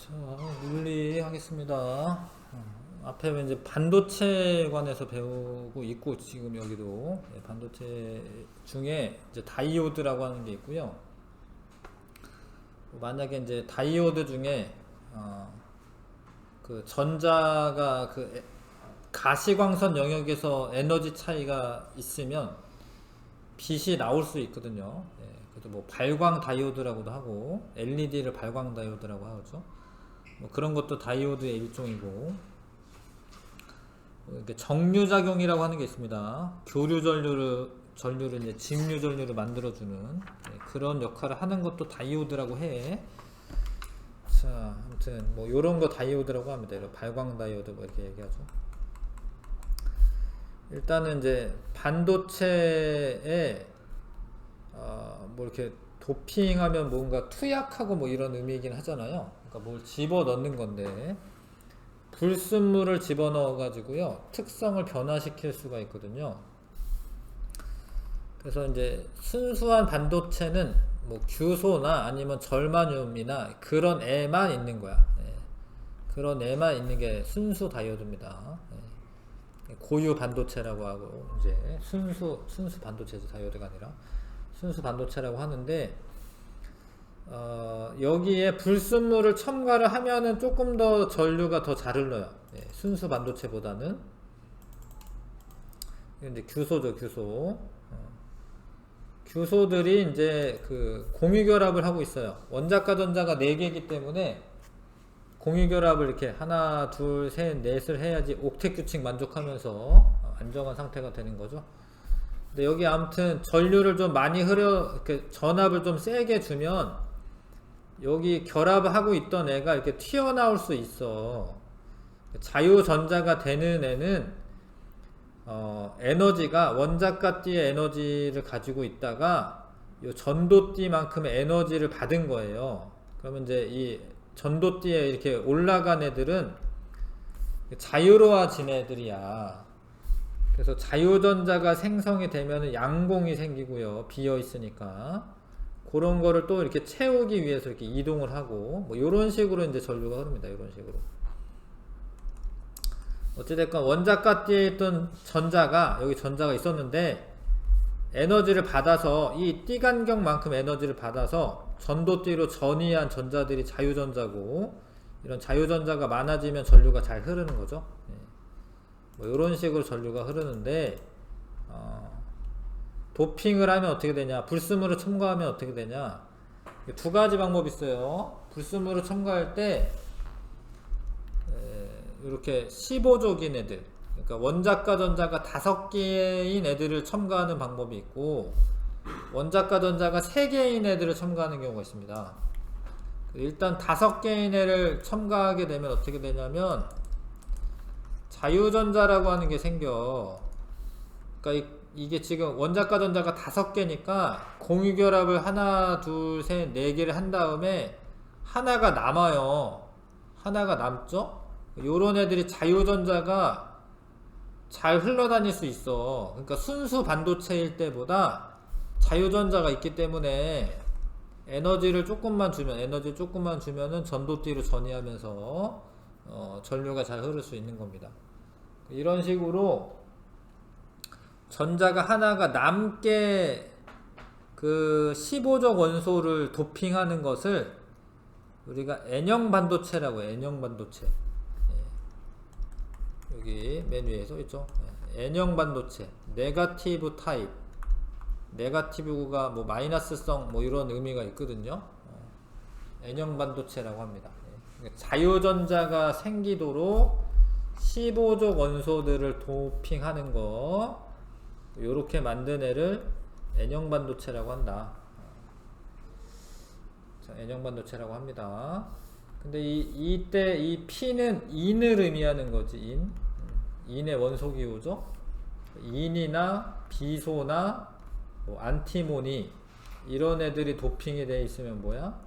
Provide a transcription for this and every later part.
자, 물리 하겠습니다. 앞에 이제 반도체에 관해서 배우고 있고, 지금 여기도 반도체 중에 이제 다이오드라고 하는 게 있고요. 만약에 이제 다이오드 중에 그 전자가 그 가시광선 영역에서 에너지 차이가 있으면 빛이 나올 수 있거든요. 그래서 뭐 발광 다이오드라고도 하고 LED를 발광 다이오드라고 하죠. 뭐 그런 것도 다이오드의 일종이고, 이렇게 정류작용이라고 하는 게 있습니다. 교류 전류를 이제 직류 전류를 만들어주는 그런 역할을 하는 것도 다이오드라고 해. 자, 아무튼 뭐 요런 거 다이오드라고 합니다. 이런 발광 다이오드 뭐 이렇게 얘기하죠. 일단은 이제 반도체에 뭐 이렇게 도핑하면 뭔가 투약하고 뭐 이런 의미이긴 하잖아요. 그러니까 뭘 집어 넣는 건데, 불순물을 집어 넣어 가지고요 특성을 변화시킬 수가 있거든요. 그래서 이제 순수한 반도체는 뭐 규소나 아니면 절마늄이나 그런 애만 있는 거야. 그런 애만 있는 게 순수 다이오드입니다. 고유 반도체라고 하고, 이제 순수 반도체지, 다이오드가 아니라 순수 반도체라고 하는데, 여기에 불순물을 첨가를 하면은 조금 더 전류가 더 잘 흘러요. 순수 반도체보다는. 근데 규소죠, 규소. 규소들이 이제 그 공유결합을 하고 있어요. 원자과 전자가 4개이기 때문에 공유결합을 이렇게 하나, 둘, 셋, 넷을 해야지 옥텟 규칙 만족하면서 안정한 상태가 되는 거죠. 근데 여기 아무튼 전류를 좀 많이 이렇게 전압을 좀 세게 주면 여기 결합을 하고 있던 애가 이렇게 튀어나올 수 있어. 자유전자가 되는 애는 에너지가 원자과띠의 에너지를 가지고 있다가 이 전도띠만큼의 에너지를 받은 거예요. 그러면 이제 이 전도띠에 이렇게 올라간 애들은 자유로워진 애들이야. 그래서 자유전자가 생성이 되면 양공이 생기고요. 비어 있으니까. 그런 거를 또 이렇게 채우기 위해서 이렇게 이동을 하고, 뭐 이런 식으로 이제 전류가 흐릅니다. 이런 식으로. 어찌됐건 원자과띠에 있던 전자가, 여기 전자가 있었는데 에너지를 받아서, 이 띠간격만큼 에너지를 받아서 전도띠로 전이한 전자들이 자유전자고, 이런 자유전자가 많아지면 전류가 잘 흐르는 거죠. 뭐 이런 식으로 전류가 흐르는데, 도핑을 하면 어떻게 되냐, 불순물을 첨가하면 어떻게 되냐, 두 가지 방법이 있어요. 불순물을 첨가할 때 이렇게 15족인 애들, 그러니까 원자과 전자가 5개인 애들을 첨가하는 방법이 있고, 원자과 전자가 3개인 애들을 첨가하는 경우가 있습니다. 일단 5개인 애를 첨가하게 되면 어떻게 되냐면 자유전자라고 하는 게 생겨. 그러니까 이게 지금 원자과 전자가 5개니까 공유결합을 하나, 둘, 셋, 4개를 한 다음에 하나가 남아요. 하나가 남죠? 요런 애들이 자유전자가 잘 흘러다닐 수 있어. 그러니까 순수 반도체일 때보다 자유전자가 있기 때문에 에너지를 조금만 주면은 전도띠로 전이하면서 전류가 잘 흐를 수 있는 겁니다. 이런 식으로 전자가 하나가 남게 그 15족 원소를 도핑하는 것을 우리가 N형 반도체라고 해요. N형 반도체. 여기 맨 위에 써있죠. N형 반도체, 네가티브 타입. 네가티브가 뭐 마이너스성 뭐 이런 의미가 있거든요. N형 반도체라고 합니다. 자유전자가 생기도록 15족 원소들을 도핑하는 거, 요렇게 만든 애를 N형 반도체라고 한다. 자, N형 반도체라고 합니다. 근데 이때 이 P는 인을 의미하는 거지. 인의 원소 기호죠. 인이나 비소나 뭐 안티모니 이런 애들이 도핑이 되어 있으면 뭐야?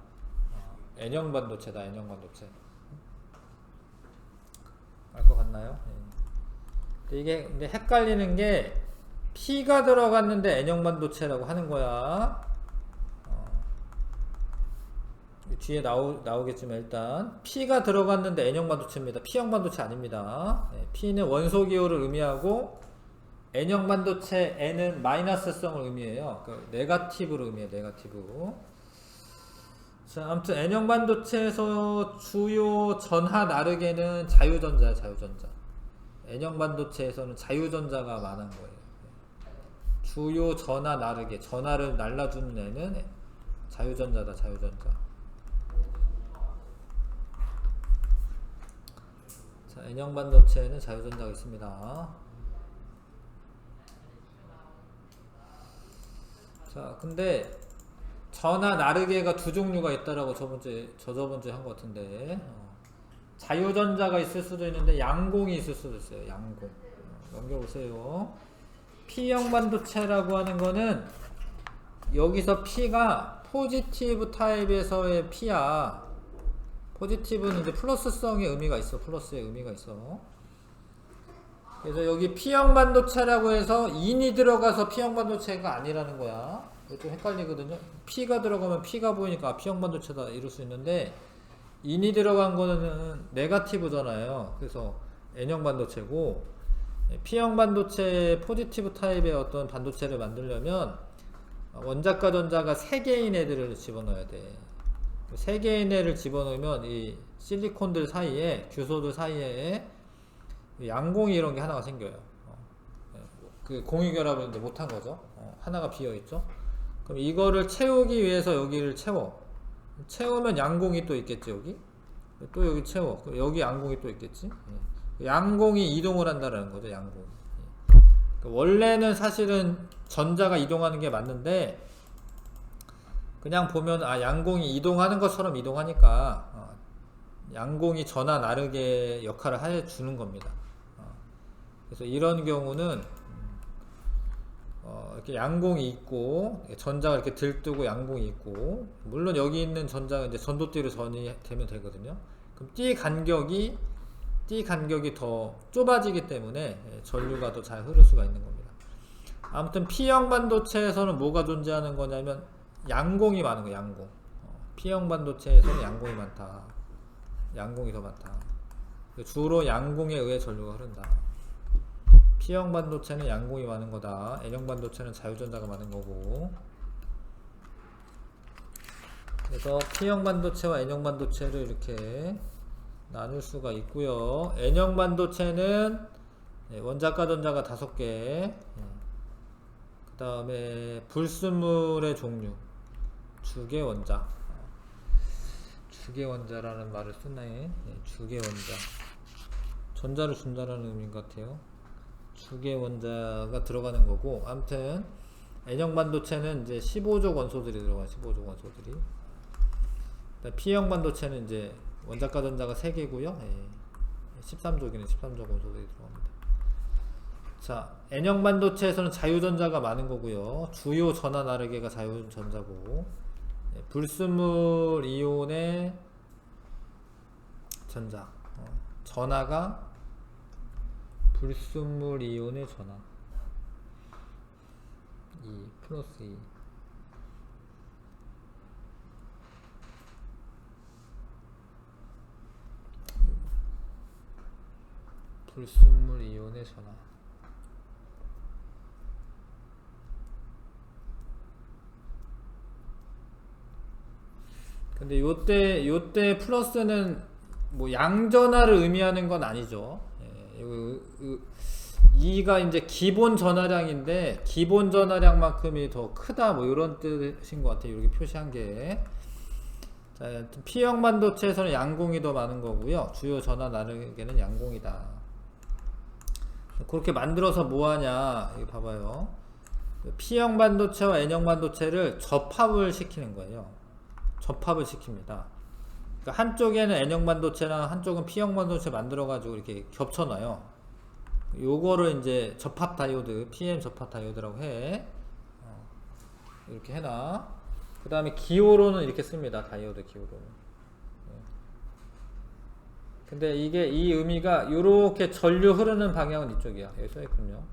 N형 반도체다. N형 반도체. 알 것 같나요? 근데 이게 근데 헷갈리는 게 P가 들어갔는데 N형 반도체라고 하는 거야. 뒤에 나오겠지만 일단 P가 들어갔는데 N형 반도체입니다. P형 반도체 아닙니다. P는 원소 기호를 의미하고 N형 반도체 N은 마이너스성을 의미해요. 그 네거티브로 의미해요. 네거티브. 자, 아무튼 N형 반도체에서 주요 전하 나르게는 자유전자야, 자유전자. N형 반도체에서는 자유전자가 많은 거예요. 주요 전하 나르게, 전하를 날라주는 애는 자유전자다, 자유전자. 자, N형 반도체에는 자유전자가 있습니다. 자, 근데 전하 나르게가 두 종류가 있다라고 저저번주에 한 것 같은데, 자유전자가 있을 수도 있는데 양공이 있을 수도 있어요. 양공. 넘겨보세요. P형 반도체라고 하는 거는 여기서 P가 포지티브 타입에서의 P야. 포지티브는 이제 플러스성의 의미가 있어. 플러스의 의미가 있어. 그래서 여기 P형 반도체라고 해서 인이 들어가서 P형 반도체가 아니라는 거야. 좀 헷갈리거든요. P가 들어가면 P가 보이니까 P형 반도체다 이럴 수 있는데, 인이 들어간 거는 네거티브잖아요. 그래서 N형 반도체고, P형 반도체 포지티브 타입의 어떤 반도체를 만들려면 원자과 전자가 3개인 애들을 집어넣어야 돼. 3개인 애를 집어넣으면 이 실리콘들 사이에, 규소들 사이에 양공이 이런 게 하나가 생겨요. 그 공유결합을 이제 못한 거죠. 하나가 비어있죠. 그럼 이거를 채우기 위해서 여기를 채우면 양공이 또 있겠지. 여기 또 여기 채워. 그럼 여기 양공이 또 있겠지. 양공이 이동을 한다는 거죠. 양공. 원래는 사실은 전자가 이동하는 게 맞는데, 그냥 보면 양공이 이동하는 것처럼 이동하니까 양공이 전하 나르게 역할을 해주는 겁니다. 그래서 이런 경우는 이렇게 양공이 있고, 전자가 이렇게 들뜨고 양공이 있고, 물론 여기 있는 전자가 이제 전도띠로 전이 되면 되거든요. 그럼 띠 간격이 더 좁아지기 때문에 전류가 더 잘 흐를 수가 있는 겁니다. 아무튼 P형 반도체에서는 뭐가 존재하는 거냐면 양공이 많은 거예요. 양공. P형 반도체에서는 양공이 많다. 양공이 더 많다. 주로 양공에 의해 전류가 흐른다. P형 반도체는 양공이 많은 거다. N형 반도체는 자유전자가 많은 거고. 그래서 P형 반도체와 N형 반도체를 이렇게 나눌 수가 있고요. N형 반도체는 원자과 전자가 5개, 그 다음에 불순물의 종류, 주계원자. 주계원자라는 말을 쓰네. 주계원자. 전자를 준다라는 의미인 것 같아요. 주계원자가 들어가는 거고, 아무튼 N형 반도체는 이제 15족 원소들이 들어가요. 15족 원소들이. P형 반도체는 이제 원자과 전자가 3개고요. 13족이네. 13족 원소들이 들어갑니다. 자, N형 반도체에서는 자유전자가 많은 거고요. 주요 전하 나르게가 자유전자고, 불순물 이온의 전자, 전하가 불순물 이온의 전하 2 플러스 2. 불순물 이온의 전하. 근데 요때 플러스는 뭐 양전하를 의미하는 건 아니죠. 2가 이제 기본 전하량인데, 기본 전하량만큼이 더 크다, 뭐 이런 뜻인 것 같아요. 이렇게 표시한 게. 자, P형 반도체에서는 양공이 더 많은 거고요. 주요 전하 나르게는 양공이다. 그렇게 만들어서 뭐하냐, 이거 봐봐요. P형 반도체와 N형 반도체를 접합을 시키는 거예요. 접합을 시킵니다. 그러니까 한쪽에는 N형 반도체랑 한쪽은 P형 반도체 만들어가지고 이렇게 겹쳐놔요. 요거를 이제 접합 다이오드, PM 접합 다이오드라고 해. 이렇게 해놔. 그 다음에 기호로는 이렇게 씁니다. 다이오드 기호로는. 근데 이게 이 의미가 요렇게 전류 흐르는 방향은 이쪽이야. 여기 써있군요.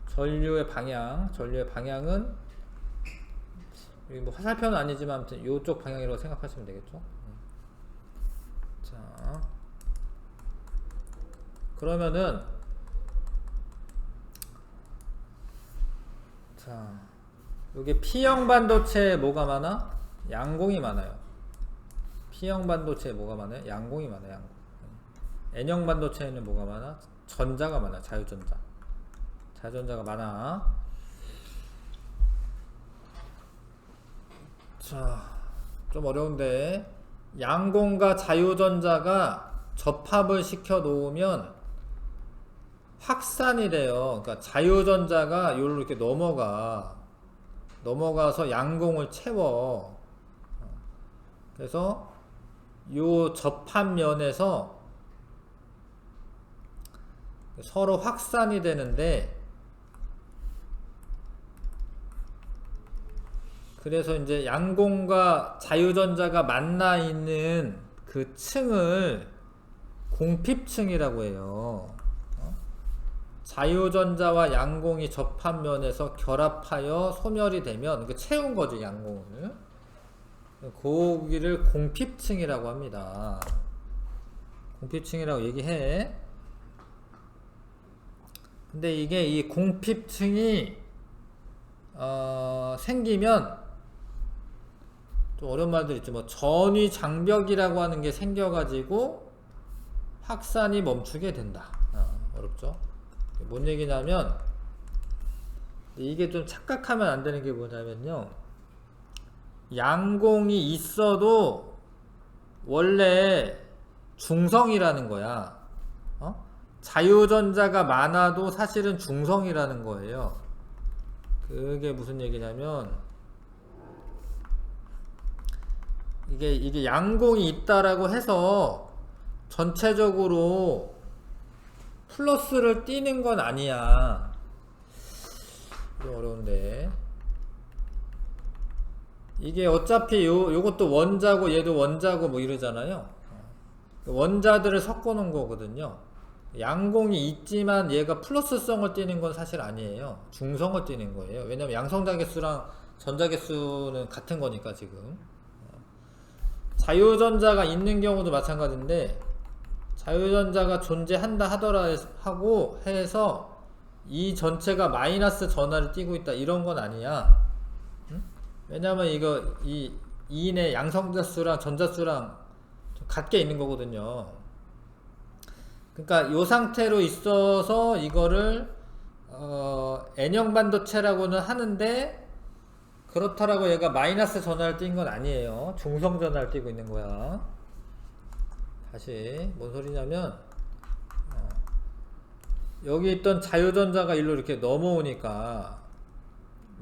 전류의 방향은 뭐 화살표는 아니지만 아무튼 이쪽 방향이라고 생각하시면 되겠죠. 자, 그러면은 자, 여기 P형 반도체에 뭐가 많아? 양공이 많아요. P형 반도체에 뭐가 많아요? 양공이 많아요. 양공. N형 반도체에는 뭐가 많아? 전자가 많아. 자유전자. 자유전자가 많아. 자, 좀 어려운데 양공과 자유전자가 접합을 시켜 놓으면 확산이 돼요. 그러니까 자유전자가 이렇게 넘어가서 양공을 채워. 그래서 요 접합면에서 서로 확산이 되는데, 그래서 이제 양공과 자유전자가 만나 있는 그 층을 공핍층이라고 해요. 자유전자와 양공이 접합면에서 결합하여 소멸이 되면 채운 거죠, 양공을. 거기를 공핍층이라고 합니다. 공핍층이라고 얘기해. 근데 이게 이 공핍층이 생기면 좀 어려운 말들 있죠. 뭐 전위 장벽이라고 하는 게 생겨가지고 확산이 멈추게 된다. 어렵죠? 뭔 얘기냐면, 이게 좀 착각하면 안 되는 게 뭐냐면요, 양공이 있어도 원래 중성이라는 거야. 자유전자가 많아도 사실은 중성이라는 거예요. 그게 무슨 얘기냐면, 이게 양공이 있다라고 해서 전체적으로 플러스를 띄는 건 아니야. 좀 어려운데, 이게 어차피 요것도 원자고 얘도 원자고 뭐 이러잖아요. 원자들을 섞어 놓은 거거든요. 양공이 있지만 얘가 플러스성을 띄는 건 사실 아니에요. 중성을 띄는 거예요. 왜냐면 양성자개수랑 전자개수는 같은 거니까. 지금 자유전자가 있는 경우도 마찬가지인데, 자유전자가 존재한다 하고 해서 이 전체가 마이너스 전하를 띠고 있다 이런 건 아니야. 응? 왜냐면 이 인의 양성자수랑 전자수랑 같게 있는 거거든요. 그러니까 이 상태로 있어서 이거를 N형 반도체라고는 하는데, 그렇다라고 얘가 마이너스 전하를 띈 건 아니에요. 중성 전하를 띠고 있는 거야. 다시 뭔 소리냐면, 여기 있던 자유전자가 일로 이렇게 넘어오니까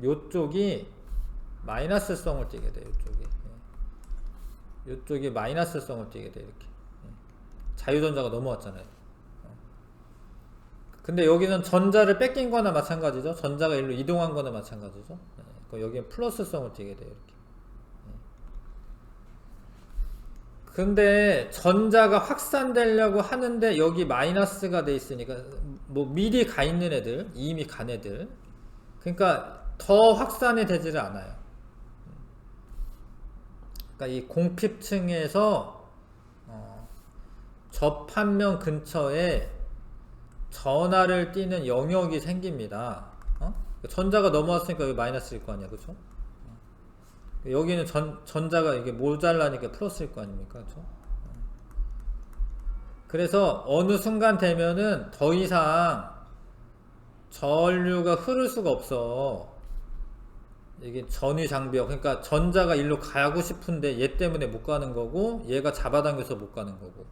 요쪽이 마이너스성을 띠게 돼. 요쪽이 마이너스성을 띠게 돼. 이렇게 자유전자가 넘어왔잖아요. 근데 여기는 전자를 뺏긴 거나 마찬가지죠. 전자가 일로 이동한 거나 마찬가지죠. 여기는 플러스성을 띠게 돼요. 이렇게. 근데 전자가 확산되려고 하는데 여기 마이너스가 돼 있으니까, 뭐 미리 가 있는 애들, 이미 간 애들, 그러니까 더 확산이 되지를 않아요. 그러니까 이 공핍층에서 접합면 근처에 전하를 띠는 영역이 생깁니다. 전자가 넘어왔으니까 여기 마이너스일 거 아니야, 그쵸? 여기는 전자가 이게 모자라니까 플러스일 거 아닙니까? 그쵸? 그래서 어느 순간 되면은 더 이상 전류가 흐를 수가 없어. 이게 전위 장벽, 그러니까 전자가 일로 가고 싶은데 얘 때문에 못 가는 거고, 얘가 잡아당겨서 못 가는 거고,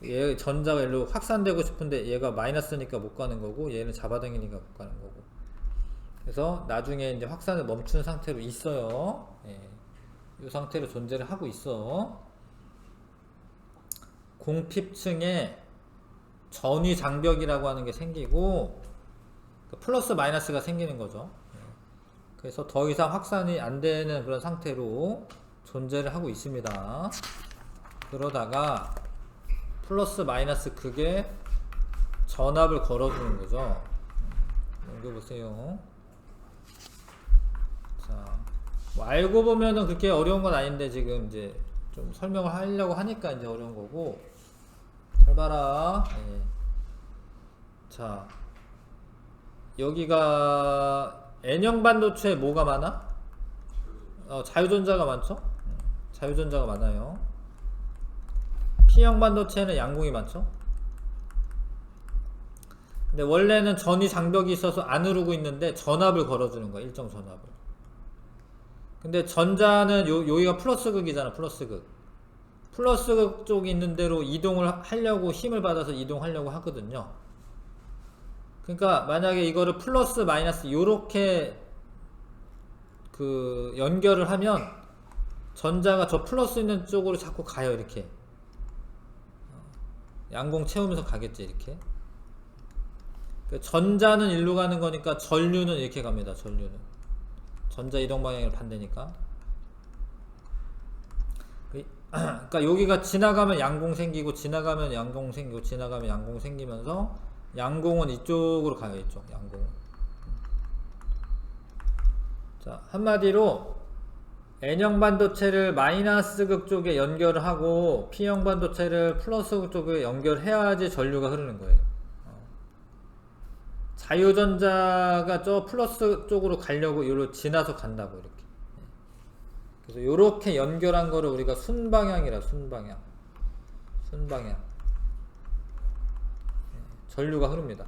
얘 전자가 일로 확산되고 싶은데 얘가 마이너스니까 못 가는 거고, 얘는 잡아당기니까 못 가는 거고. 그래서 나중에 이제 확산을 멈춘 상태로 있어요. 이 상태로 존재를 하고 있어. 공핍층에 전위 장벽이라고 하는 게 생기고, 플러스 마이너스가 생기는 거죠. 그래서 더 이상 확산이 안 되는 그런 상태로 존재를 하고 있습니다. 그러다가 플러스 마이너스 극에 전압을 걸어주는 거죠. 넘겨보세요. 자, 뭐 알고 보면은 그렇게 어려운 건 아닌데 지금 이제 좀 설명을 하려고 하니까 이제 어려운 거고. 잘 봐라. 예. 자, 여기가 N형 반도체에 뭐가 많아? 자유전자가 많죠? 자유전자가 많아요. P형 반도체는 양공이 많죠? 근데 원래는 전이 장벽이 있어서 안 흐르고 있는데 전압을 걸어주는 거야. 일정 전압을. 근데 전자는 여기가 플러스극이잖아. 플러스극. 플러스극 쪽이 있는 대로 이동을 하려고 힘을 받아서 이동하려고 하거든요. 그러니까 만약에 이거를 플러스 마이너스 요렇게 그 연결을 하면 전자가 저 플러스 있는 쪽으로 자꾸 가요. 이렇게 양공 채우면서 가겠지. 이렇게. 전자는 일로 가는 거니까 전류는 이렇게 갑니다. 전류는 전자 이동 방향을 반대니까. 그러니까 여기가 지나가면 양공 생기고 지나가면 양공 생기고 지나가면 양공 생기면서 양공은 이쪽으로 가요. 이쪽 양공은. 자, 한마디로 N형 반도체를 마이너스극 쪽에 연결을 하고 P형 반도체를 플러스극 쪽에 연결해야지 전류가 흐르는 거예요. 자유전자가 저 플러스 쪽으로 가려고 요로 지나서 간다고. 이렇게. 그래서 요렇게 연결한 거를 우리가 순방향이라. 순방향. 전류가 흐릅니다.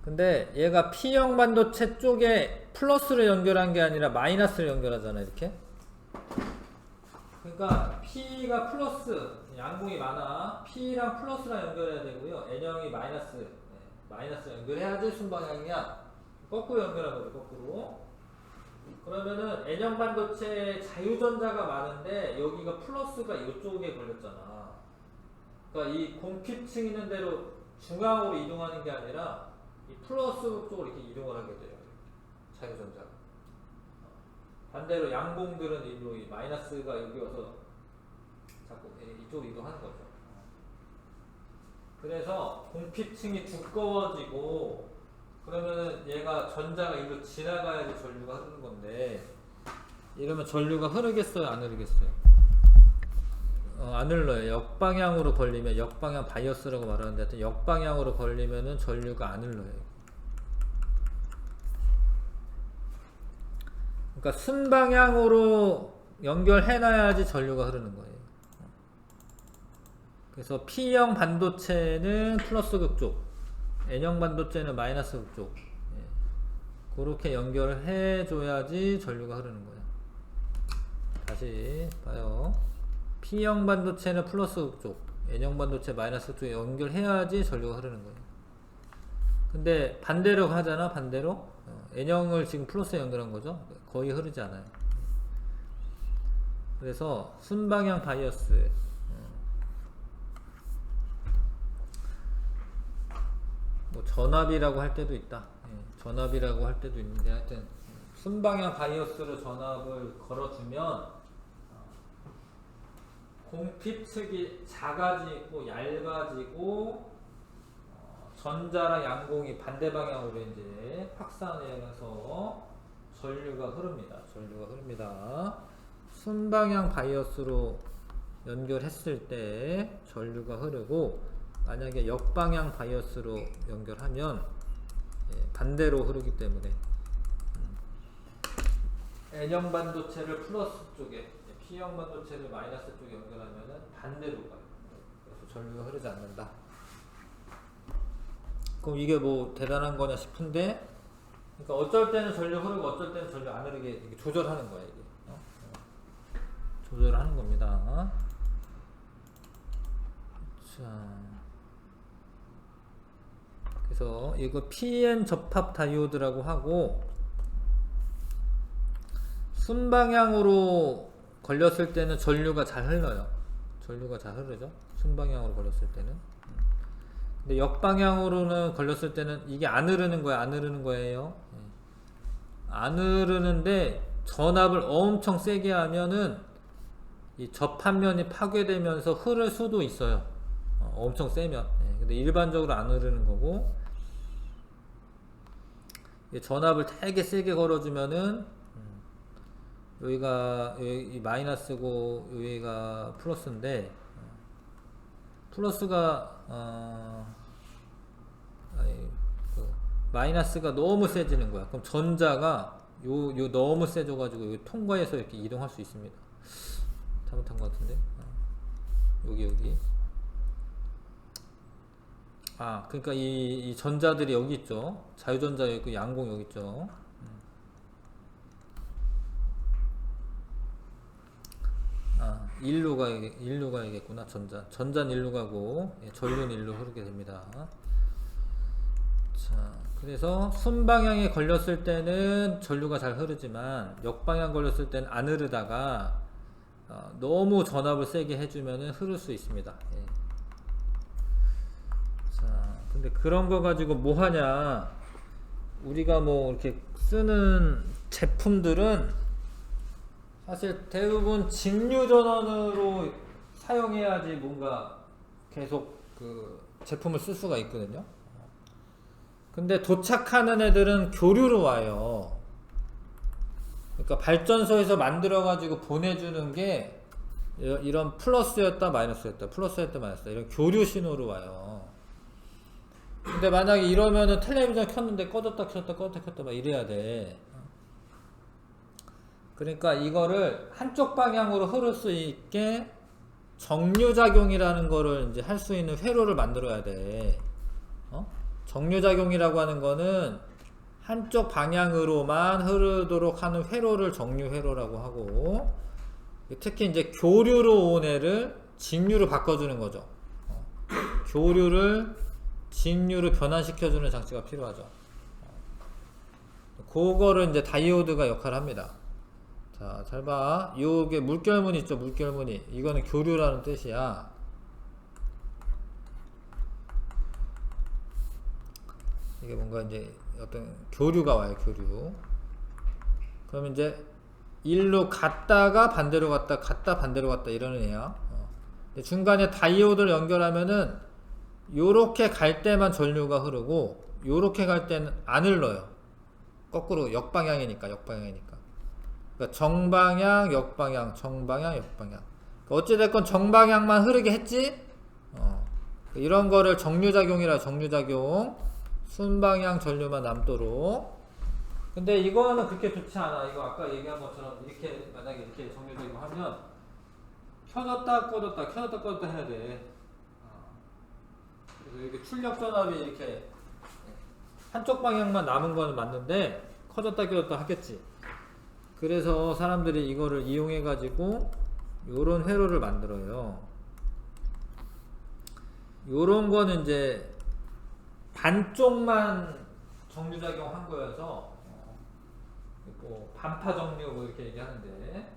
근데 얘가 P형 반도체 쪽에 플러스를 연결한 게 아니라 마이너스를 연결하잖아. 이렇게. 그러니까 P가 플러스, 양공이 많아. P랑 플러스랑 연결해야 되고요. N형이 마이너스 연결해야지 순방향이야. 거꾸로 연결한 거죠. 거꾸로. 그러면은 N형 반도체 자유전자가 많은데 여기가 플러스가 이쪽에 걸렸잖아. 그러니까 이 공피층 있는 대로 중앙으로 이동하는 게 아니라 이 플러스 쪽으로 이렇게 이동을 하게 돼요. 자유전자가. 반대로 양공들은 일로 마이너스가 여기 와서 자꾸 이쪽으로 이동하는 거죠. 그래서 공피층이 두꺼워지고 그러면은 얘가 전자가 일로 지나가야지 전류가 흐르는 건데 이러면 전류가 흐르겠어요? 안 흐르겠어요? 안 흘러요. 역방향으로 걸리면 역방향 바이어스라고 말하는데 하여튼 역방향으로 걸리면은 전류가 안 흘러요. 그러니까 순방향으로 연결해놔야지 전류가 흐르는 거예요. 그래서 P형 반도체는 플러스극 쪽, N형 반도체는 마이너스극 쪽. 그렇게 연결을 해줘야지 전류가 흐르는 거예요. 다시 봐요. P형 반도체는 플러스극 쪽, N형 반도체 마이너스극 쪽에 연결해야지 전류가 흐르는 거예요. 근데 반대로 하잖아. 반대로 N형을 지금 플러스에 연결한 거죠. 거의 흐르지 않아요. 그래서 순방향 바이어스, 뭐 전압이라고 할 때도 있다. 전압이라고 할 때도 있는데 하여튼 순방향 바이어스로 전압을 걸어주면 공피측이 작아지고 얇아지고 전자랑 양공이 반대 방향으로 이제 확산하면서 전류가 흐릅니다. 전류가 흐릅니다. 순방향 바이어스로 연결했을 때 전류가 흐르고 만약에 역방향 바이어스로 연결하면 반대로 흐르기 때문에 N형 반도체를 플러스 쪽에 P형 반도체를 마이너스 쪽에 연결하면 반대로 가요. 그래서 전류가 흐르지 않는다. 그럼 이게 뭐 대단한 거냐 싶은데, 그러니까 어쩔 때는 전류 흐르고 어쩔 때는 전류 안 흐르게 이렇게 조절하는 거야. 이게 조절하는 겁니다. 자, 그래서 이거 PN 접합 다이오드라고 하고 순방향으로 걸렸을 때는 전류가 잘 흘러요. 전류가 잘 흐르죠. 순방향으로 걸렸을 때는. 근데 역방향으로는 걸렸을 때는 이게 안 흐르는 거야, 안 흐르는 거예요. 안 흐르는데 전압을 엄청 세게 하면은 이 접합면이 파괴되면서 흐를 수도 있어요. 엄청 세면. 근데 일반적으로 안 흐르는 거고, 전압을 되게 세게 걸어주면은 여기가 이 마이너스고 여기가 플러스인데, 플러스가 마이너스가 너무 세지는 거야. 그럼 전자가 요 너무 세져가지고 요 통과해서 이렇게 이동할 수 있습니다. 잘못한 것 같은데. 여기. 그러니까 이 전자들이 여기 있죠. 자유전자 여기 있고 양공 여기 있죠. 일루가 이겠구나. 전자는 일루 가고 전류는 일루 흐르게 됩니다. 자, 그래서 순방향에 걸렸을 때는 전류가 잘 흐르지만 역방향 걸렸을 때는 안 흐르다가 너무 전압을 세게 해주면 흐를 수 있습니다. 자, 근데 그런 거 가지고 뭐 하냐? 우리가 뭐 이렇게 쓰는 제품들은 사실 대부분 직류 전원으로 사용해야지 뭔가 계속 그 제품을 쓸 수가 있거든요. 근데 도착하는 애들은 교류로 와요. 그러니까 발전소에서 만들어 가지고 보내주는 게 이런 플러스였다 마이너스였다 이런 교류 신호로 와요. 근데 만약에 이러면은 텔레비전 켰는데 꺼졌다 켰다 막 이래야 돼. 그러니까 이거를 한쪽 방향으로 흐를 수 있게 정류작용이라는 거를 이제 할 수 있는 회로를 만들어야 돼. 정류작용이라고 하는 거는 한쪽 방향으로만 흐르도록 하는 회로를 정류회로라고 하고, 특히 이제 교류로 온 애를 직류로 바꿔주는 거죠. 교류를 직류로 변환시켜주는 장치가 필요하죠. 그거를 이제 다이오드가 역할을 합니다. 자, 잘 봐. 요게 물결무늬 있죠, 물결무늬. 이거는 교류라는 뜻이야. 이게 뭔가 이제 어떤 교류가 와요, 교류. 그러면 이제 일로 갔다가 반대로 갔다 반대로 갔다 이러는 애야. 중간에 다이오드를 연결하면은 요렇게 갈 때만 전류가 흐르고 요렇게 갈 때는 안 흘러요. 거꾸로 역방향이니까. 그러니까 정방향, 역방향, 정방향, 역방향. 어찌됐건 정방향만 흐르게 했지? 이런 거를 정류작용이라 정류작용. 순방향 전류만 남도록. 근데 이거는 그렇게 좋지 않아. 이거 아까 얘기한 것처럼 이렇게 만약에 이렇게 정류작용하면 켜졌다 꺼졌다 해야 돼. 그래서 이렇게 출력 전압이 이렇게 한쪽 방향만 남은 거는 맞는데 커졌다 켜졌다 하겠지. 그래서 사람들이 이거를 이용해 가지고 요런 회로를 만들어요. 요런 거는 이제 반쪽만 정류작용 한 거여서 뭐 반파 정류 뭐 이렇게 얘기하는데,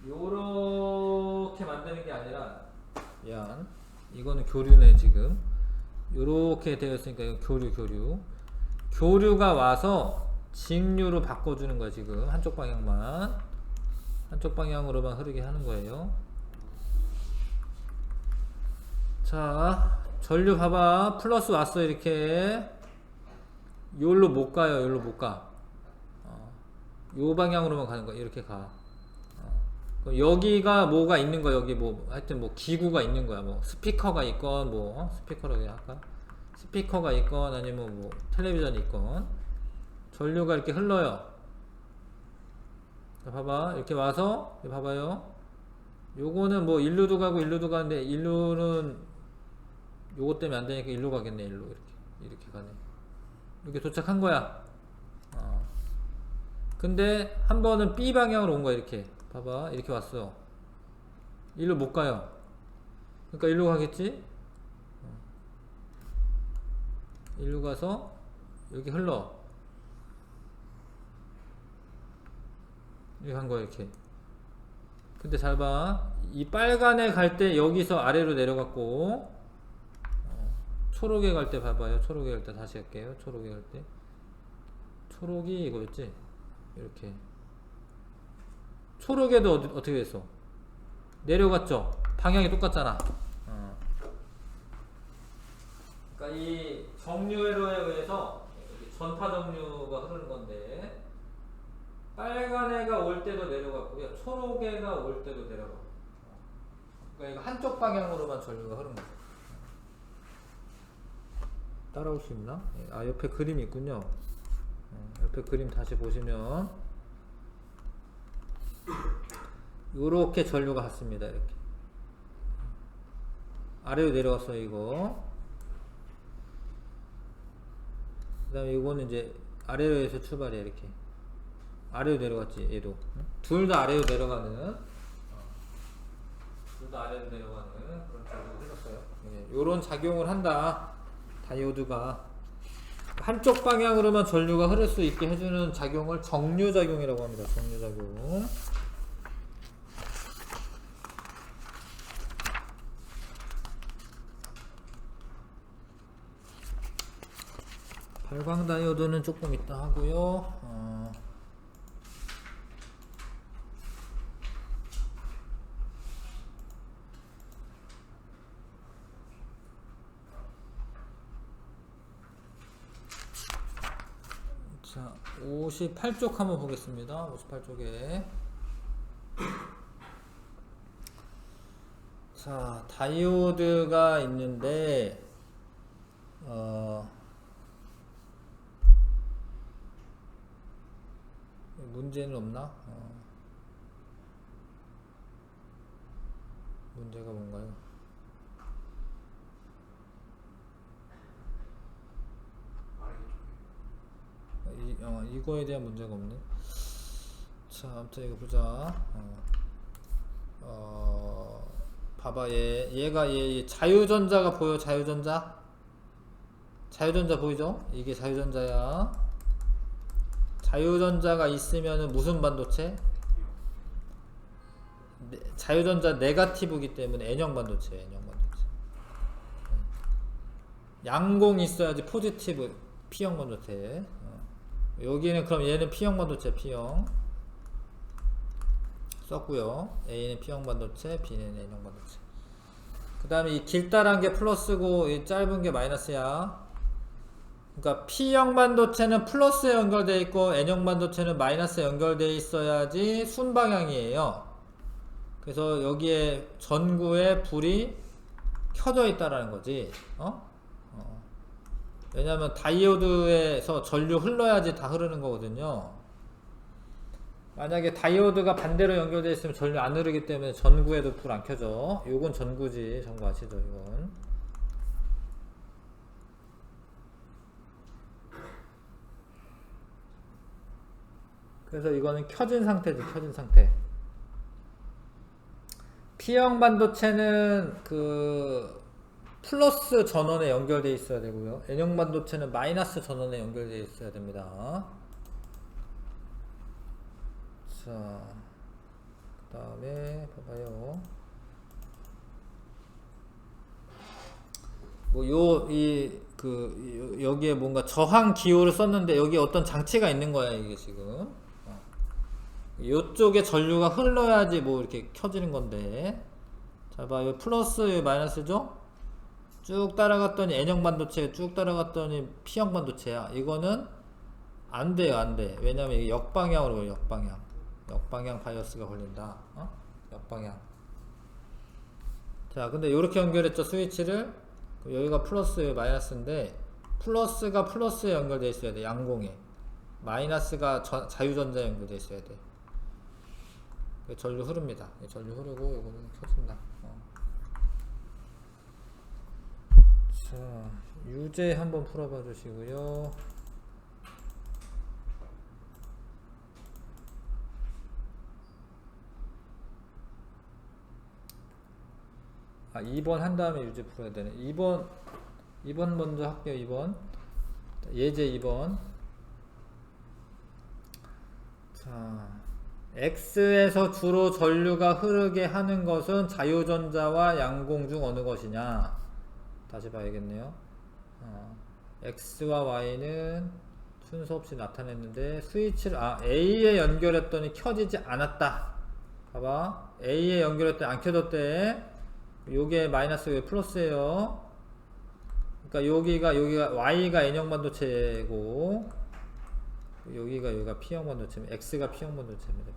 요렇게 만드는 게 아니라 이거는 교류네. 지금 요렇게 되어 있으니까 이거 교류가 와서 직류로 바꿔주는 거야. 지금 한쪽 방향으로만 흐르게 하는 거예요. 자, 전류 봐봐. 플러스 왔어. 이렇게 요로 못 가요. 요 방향으로만 가는 거야. 이렇게 가. 그럼 여기가 뭐가 있는 거야. 여기 뭐 하여튼 뭐 기구가 있는 거야. 뭐 스피커가 있건 뭐 스피커라고 해야 할까? 스피커가 있건 아니면 뭐 텔레비전이 있건 전류가 이렇게 흘러요. 자, 봐봐. 이렇게 와서 봐봐요. 요거는 뭐 일루도 가고 일루도 가는데 일루는 요거 때문에 안 되니까 일로 가겠네. 일로 이렇게 가네. 이렇게 도착한 거야. 근데 한 번은 B 방향으로 온 거야. 이렇게 봐봐. 이렇게 왔어. 일로 못 가요. 그러니까 일로 가겠지. 일로 가서 여기 흘러. 이렇게 한 거야. 이렇게. 근데 잘 봐. 이 빨간에 갈 때 여기서 아래로 내려갔고, 초록에 갈 때 봐봐요. 초록에 갈 때 다시 할게요. 초록에 갈 때 초록이 이거였지. 이렇게 초록에도 어떻게 됐어? 내려갔죠. 방향이 똑같잖아. 그러니까 이 정류회로에 의해서 전파 정류가 흐르는 건데, 빨간 애가 올 때도 내려갔고요, 초록 애가 올 때도 내려가고. 그러니까 이거 한쪽 방향으로만 전류가 흐르는 거죠. 따라올 수 있나? 아, 옆에 그림이 있군요. 옆에 그림 다시 보시면 요렇게 전류가 갔습니다. 이렇게 아래로 내려왔어요. 이거 그 다음에 이거는 이제 아래로 해서 출발해. 이렇게 아래로 내려갔지. 얘도 둘 다 아래로 내려가는, 둘 다 아래로 내려가는 그런 전류가 흘렀어요. 요런 작용을 한다. 다이오드가 한쪽 방향으로만 전류가 흐를 수 있게 해주는 작용을 정류작용이라고 합니다. 정류작용. 발광 다이오드는 조금 이따 하고요. 자, 58쪽 한번 보겠습니다. 58쪽에. 자, 다이오드가 있는데, 문제는 없나? 문제가 뭔가요? 이거에 대한 문제가 없네. 자, 아무튼 이거 보자. 봐봐. 얘가 자유전자가 보여. 자유전자 보이죠? 이게 자유전자야. 자유전자가 있으면은 무슨 반도체? 자유전자 네가티브이기 때문에 N형 반도체. N형 반도체. 양공이 있어야지 포지티브 P형 반도체. 여기는 그럼 얘는 P형 반도체. P형 썼고요. A는 P형 반도체, B는 N형 반도체. 그 다음에 이 길다란 게 플러스고 이 짧은 게 마이너스야. 그러니까 P형 반도체는 플러스에 연결되어 있고 N형 반도체는 마이너스에 연결되어 있어야지 순방향이에요. 그래서 여기에 전구에 불이 켜져 있다라는 거지. 왜냐면 다이오드에서 전류 흘러야지 다 흐르는 거거든요. 만약에 다이오드가 반대로 연결되어 있으면 전류 안 흐르기 때문에 전구에도 불 안 켜져. 요건 전구지. 전구 아시죠? 이건. 그래서 이거는 켜진 상태지. 켜진 상태. P형 반도체는 그 플러스 전원에 연결되어 있어야 되고요. N형 반도체는 마이너스 전원에 연결되어 있어야 됩니다. 자, 그 다음에 봐봐요. 여기에 뭔가 저항 기호를 썼는데 여기에 어떤 장치가 있는 거야. 이게 지금 요쪽에 전류가 흘러야지 뭐 이렇게 켜지는 건데. 자, 봐. 요 플러스, 요 마이너스죠? 쭉 따라갔더니 N형 반도체, 쭉 따라갔더니 P형 반도체야. 이거는 안 돼요. 안 돼. 왜냐면 이게 역방향으로 가요. 역방향 바이어스가 걸린다. 역방향. 자, 근데 이렇게 연결했죠. 스위치를. 여기가 플러스, 여기 마이너스인데 플러스가 플러스에 연결되어 있어야 돼. 양공에. 마이너스가 자유전자에 연결되어 있어야 돼. 전류 흐릅니다. 전류 흐르고 이거는 켜진다. 자, 유제 한번 풀어봐 주시고요. 아, 2번 한 다음에 유제 풀어야 되네. 2번 먼저 할게요. 2번 예제 2번. 자, X에서 주로 전류가 흐르게 하는 것은 자유전자와 양공 중 어느 것이냐. 다시 봐야겠네요. X와 Y는 순서 없이 나타냈는데 스위치를 A에 연결했더니 켜지지 않았다. 봐봐. A에 연결했더니 안 켜졌대. 요게 마이너스, 요게 플러스예요. 그러니까 여기가 Y가 N형 반도체고 여기가 P형 반도체면 X가 P형 반도체입니다.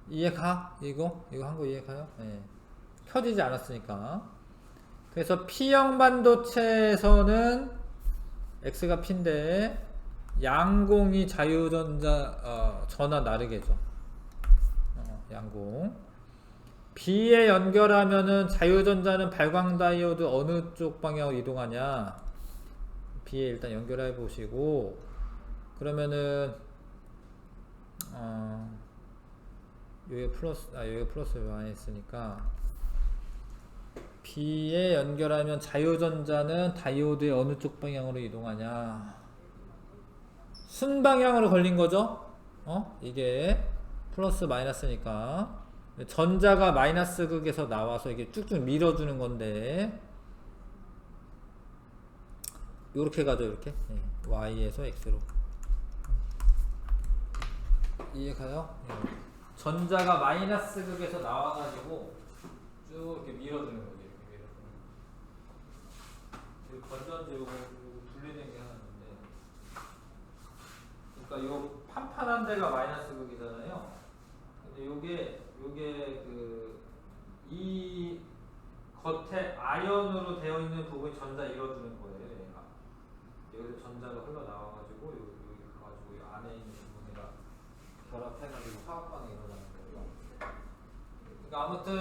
이해가? 이거 한 거 이해가요? 네. 켜지지 않았으니까. 그래서 P형 반도체에서는 X가 P인데 양공이 자유전자 전화 나르게죠. 양공. B에 연결하면은 자유전자는 발광 다이오드 어느 쪽 방향으로 이동하냐? B에 일단 연결해 보시고 그러면은 여기 플러스 많이 있으니까 B에 연결하면 자유전자는 다이오드의 어느 쪽 방향으로 이동하냐? 순방향으로 걸린 거죠? 이게 플러스 마이너스니까 전자가 마이너스 극에서 나와서 이게 쭉쭉 밀어주는 건데 요렇게 가죠. 이렇게 Y에서 X로 이해가요? 전자가 마이너스 극에서 나와가지고 쭉 이렇게 밀어주는 거죠. 이렇게 밀어주는 거. 건전지 요거 분리된 게 하나 있는데, 그러니까 요 판판한 데가 마이너스 극이잖아요. 근데 요게 이 겉에 아연으로 되어 있는 부분이 전자 잃어주는 거예요. 얘가 여기서 전자가 흘러나와가지고 여기 가가지고 이 안에 있는 부분이랑 결합해가지고 화학 반응이 일어나는 거예요. 그러니까 아무튼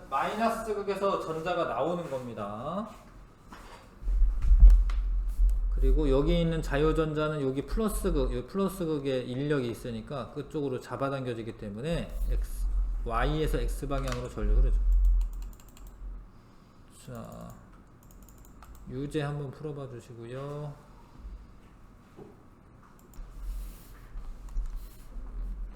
마이너스 극에서 전자가 나오는 겁니다. 그리고 여기 있는 자유전자는 여기 플러스 극, 여기 플러스 극에 인력이 있으니까 그쪽으로 잡아당겨지기 때문에 Y에서 X 방향으로 전류 흐르죠. 자, 유제 한번 풀어봐 주시고요.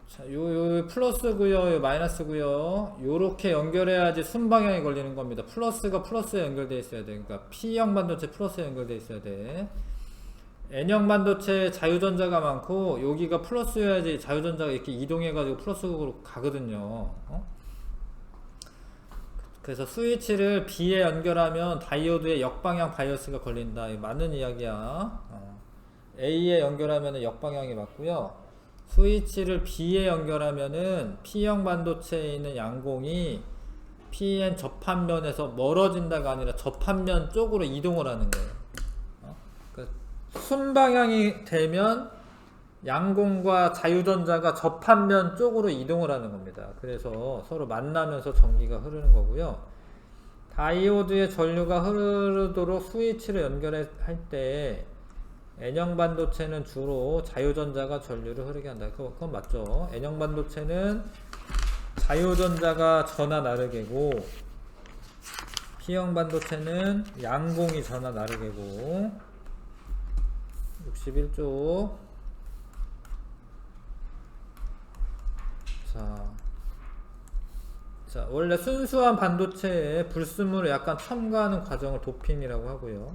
자, 요 플러스고요, 요 마이너스고요. 요렇게 연결해야지 순방향이 걸리는 겁니다. 플러스가 플러스에 연결되어 있어야 돼. 그러니까 P형 반도체 플러스에 연결되어 있어야 돼. N형 반도체 자유전자가 많고 여기가 플러스여야지 자유전자가 이렇게 이동해가지고 플러스극으로 가거든요. 그래서 스위치를 B에 연결하면 다이오드에 역방향 바이어스가 걸린다. 이거 맞는 이야기야. A에 연결하면 역방향이 맞고요. 스위치를 B에 연결하면은 P형 반도체에 있는 양공이 PN 접합면에서 멀어진다가 아니라 접합면 쪽으로 이동을 하는 거예요. 그러니까 순방향이 되면 양공과 자유전자가 접합면 쪽으로 이동을 하는 겁니다. 그래서 서로 만나면서 전기가 흐르는 거고요. 다이오드의 전류가 흐르도록 스위치를 연결할 때 N형 반도체는 주로 자유전자가 전류를 흐르게 한다. 그건 맞죠. N형 반도체는 자유전자가 전하 나르게고 P형 반도체는 양공이 전하 나르게고 61쪽. 자, 원래 순수한 반도체에 불순물을 약간 첨가하는 과정을 도핑이라고 하고요.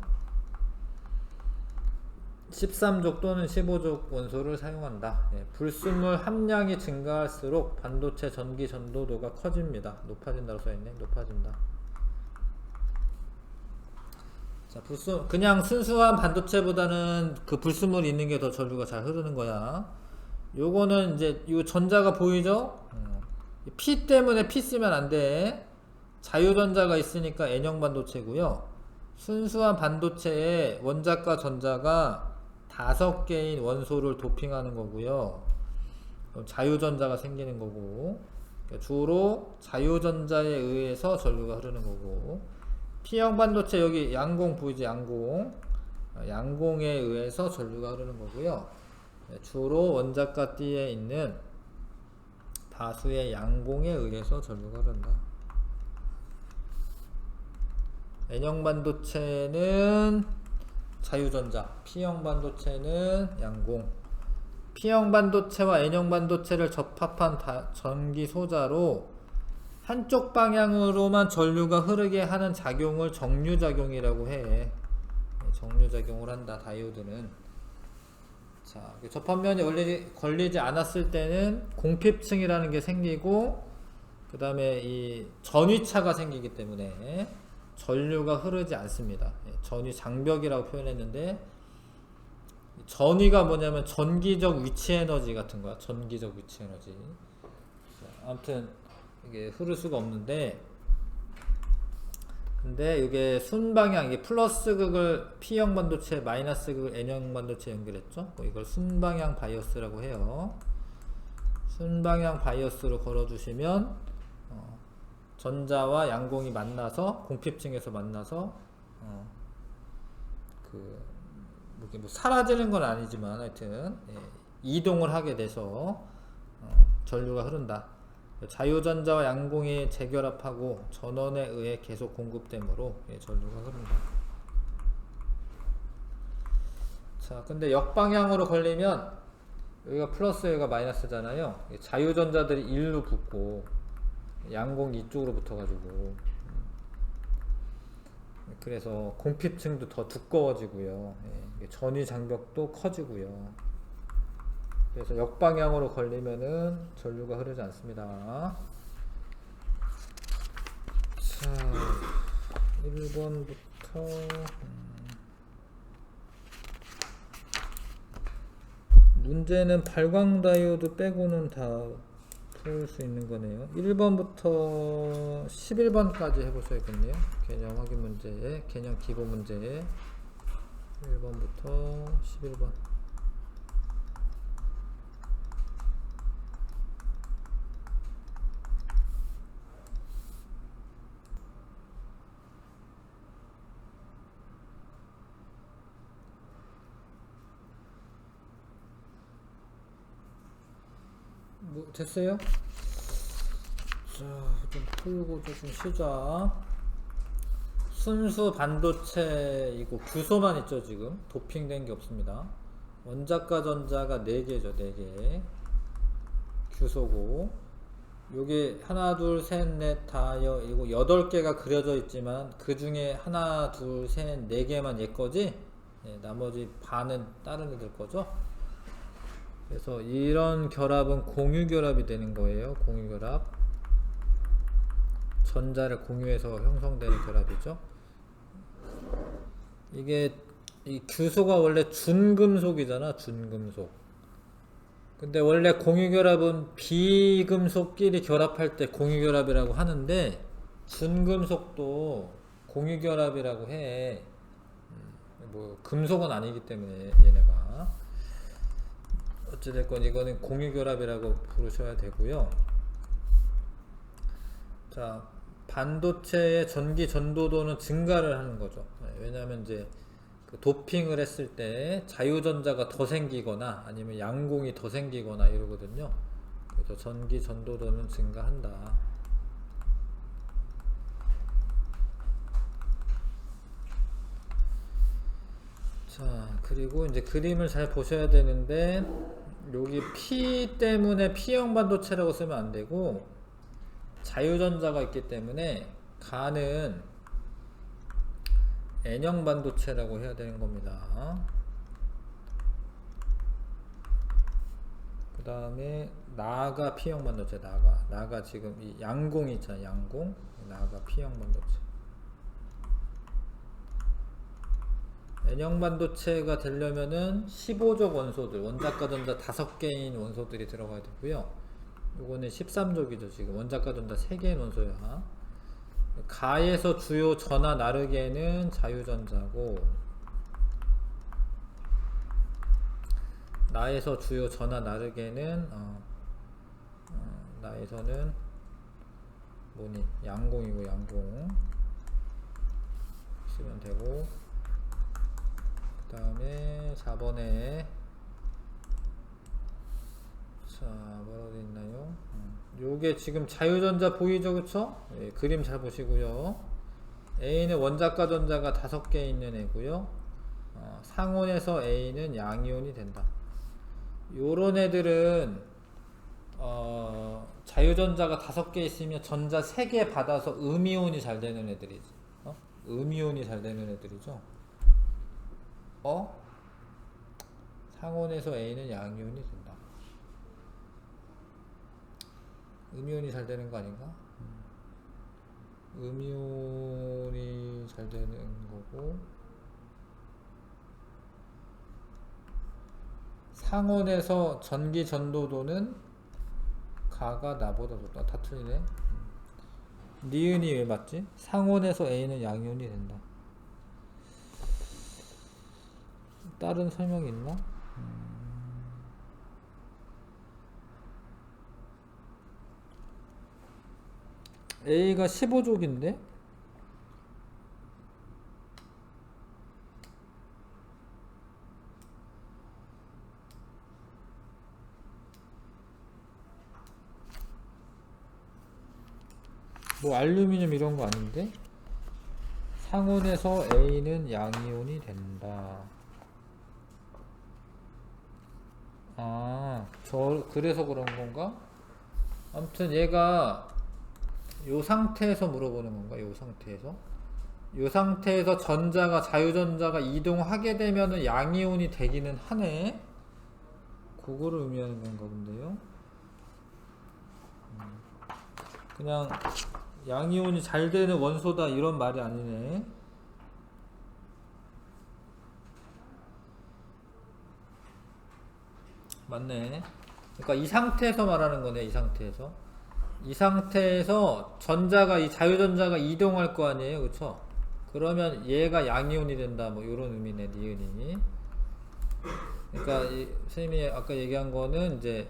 13족 또는 15족 원소를 사용한다. 불순물 함량이 증가할수록 반도체 전기 전도도가 커집니다. 높아진다고 써있네. 높아진다. 자, 그냥 순수한 반도체보다는 그 불순물이 있는 게 더 전류가 잘 흐르는 거야. 요거는 이제 요 전자가 보이죠? P 때문에 P 쓰면 안 돼. 자유전자가 있으니까 N형 반도체고요. 순수한 반도체에 원자과 전자가 5개인 원소를 도핑하는 거고요. 그럼 자유전자가 생기는 거고, 주로 자유전자에 의해서 전류가 흐르는 거고, P형 반도체 여기 양공 보이지? 양공에 의해서 전류가 흐르는 거고요. 주로 원자과 띠에 있는 다수의 양공에 의해서 전류가 흐른다. N형 반도체는 자유전자, P형 반도체는 양공. P형 반도체와 N형 반도체를 접합한 전기 소자로 한쪽 방향으로만 전류가 흐르게 하는 작용을 정류작용이라고 해. 정류작용을 한다, 다이오드는. 자, 접합면이 걸리지 않았을 때는 공핍층이라는 게 생기고 그 다음에 이 전위차가 생기기 때문에 전류가 흐르지 않습니다. 전위 장벽이라고 표현했는데, 전위가 뭐냐면 전기적 위치 에너지 같은 거야. 전기적 위치 에너지. 아무튼 이게 흐를 수가 없는데, 근데 이게 순방향, 이게 플러스 극을 P형 반도체, 마이너스 극을 N형 반도체 연결했죠. 이걸 순방향 바이어스라고 해요. 순방향 바이어스로 걸어주시면 전자와 양공이 만나서, 공핍층에서 만나서 뭐 사라지는 건 아니지만 하여튼 이동을 하게 돼서 전류가 흐른다. 자유전자와 양공이 재결합하고 전원에 의해 계속 공급되므로 전류가 흐른다. 자, 근데 역방향으로 걸리면 여기가 플러스, 여기가 마이너스잖아요. 자유전자들이 일로 붙고 양공이 이쪽으로 붙어가지고, 그래서 공핍층도 더 두꺼워지고요. 전위 장벽도 커지고요. 그래서 역방향으로 걸리면은 전류가 흐르지 않습니다. 자, 1번부터 문제는 발광 다이오드 빼고는 다 풀 수 있는 거네요. 1번부터 11번까지 해보셔야겠네요. 개념 확인 문제, 개념 기본 문제 1번부터 11번. 뭐 됐어요? 자, 좀 풀고 좀 쉬자. 순수 반도체이고 규소만 있죠. 지금 도핑된 게 없습니다. 원자과 전자가 4개죠. 4개 규소고, 요게 하나 둘 셋 넷 다여 이거 8개가 그려져 있지만 그 중에 하나 둘 셋 4개만 얘 거지, 나머지 반은 다른 애들 거죠. 그래서 이런 결합은 공유결합이 되는 거예요. 공유결합, 전자를 공유해서 형성되는 결합이죠. 이게 이 규소가 원래 준금속이잖아. 준금속. 근데 원래 공유결합은 비금속끼리 결합할 때 공유결합이라고 하는데, 준금속도 공유결합이라고 해. 뭐 금속은 아니기 때문에 얘네가. 어찌됐건 이거는 공유결합이라고 부르셔야 되고요. 자, 반도체의 전기 전도도는 증가를 하는 거죠. 왜냐하면 이제 그 도핑을 했을 때 자유전자가 더 생기거나 아니면 양공이 더 생기거나 이러거든요. 그래서 전기 전도도는 증가한다. 자, 그리고 이제 그림을 잘 보셔야 되는데, 여기 P 때문에 P형 반도체라고 쓰면 안 되고, 자유전자가 있기 때문에 가는 N형 반도체라고 해야 되는 겁니다. 그 다음에 나가 P형 반도체. 나가 지금 이 양공이 있잖아요. 양공. 나가 P형 반도체. N형 반도체가 되려면은 15족 원소들, 원자과 전자 5개인 원소들이 들어가야 되고요. 요거는 13족이죠. 지금 원자과 전자 3개인 원소야. 가에서 주요 전하 나르게는 자유전자고, 나에서 주요 전하 나르게는 나에서는 뭐니? 양공이고, 양공 쓰면 되고, 그 다음에 4번에 자, 뭐라고 되어 있나요? 요게 지금 자유전자 보이죠? 그쵸? 예, 그림 잘 보시고요. A는 원자과 전자가 5개 있는 애고요. 상온에서 A는 양이온이 된다. 요런 애들은 자유전자가 5개 있으면 전자 3개 받아서 음이온이 잘 되는 애들이지. 음이온이 잘 되는 애들이죠. 상온에서 A는 양이온이 된다. 음이온이 잘 되는 거 아닌가? 음이온이 잘 되는 거고, 상온에서 전기 전도도는 가가 나보다 높다. 다 틀리네. 니은이 왜 맞지? 상온에서 A는 양이온이 된다. 다른 설명이 있나? A가 15족인데? 뭐 알루미늄 이런 거 아닌데? 상온에서 A는 양이온이 된다. 그래서 그런 건가? 아무튼 얘가 요 상태에서 물어보는 건가? 요 상태에서? 요 상태에서 자유전자가 이동하게 되면은 양이온이 되기는 하네? 그거를 의미하는 건가 본데요? 그냥 양이온이 잘 되는 원소다 이런 말이 아니네. 맞네. 그러니까 이 상태에서 말하는 거네. 이 상태에서 자유전자가 이동할 거 아니에요, 그쵸? 그러면 얘가 양이온이 된다, 뭐 요런 의미네, 니은이. 그러니까 선생님이 아까 얘기한 거는 이제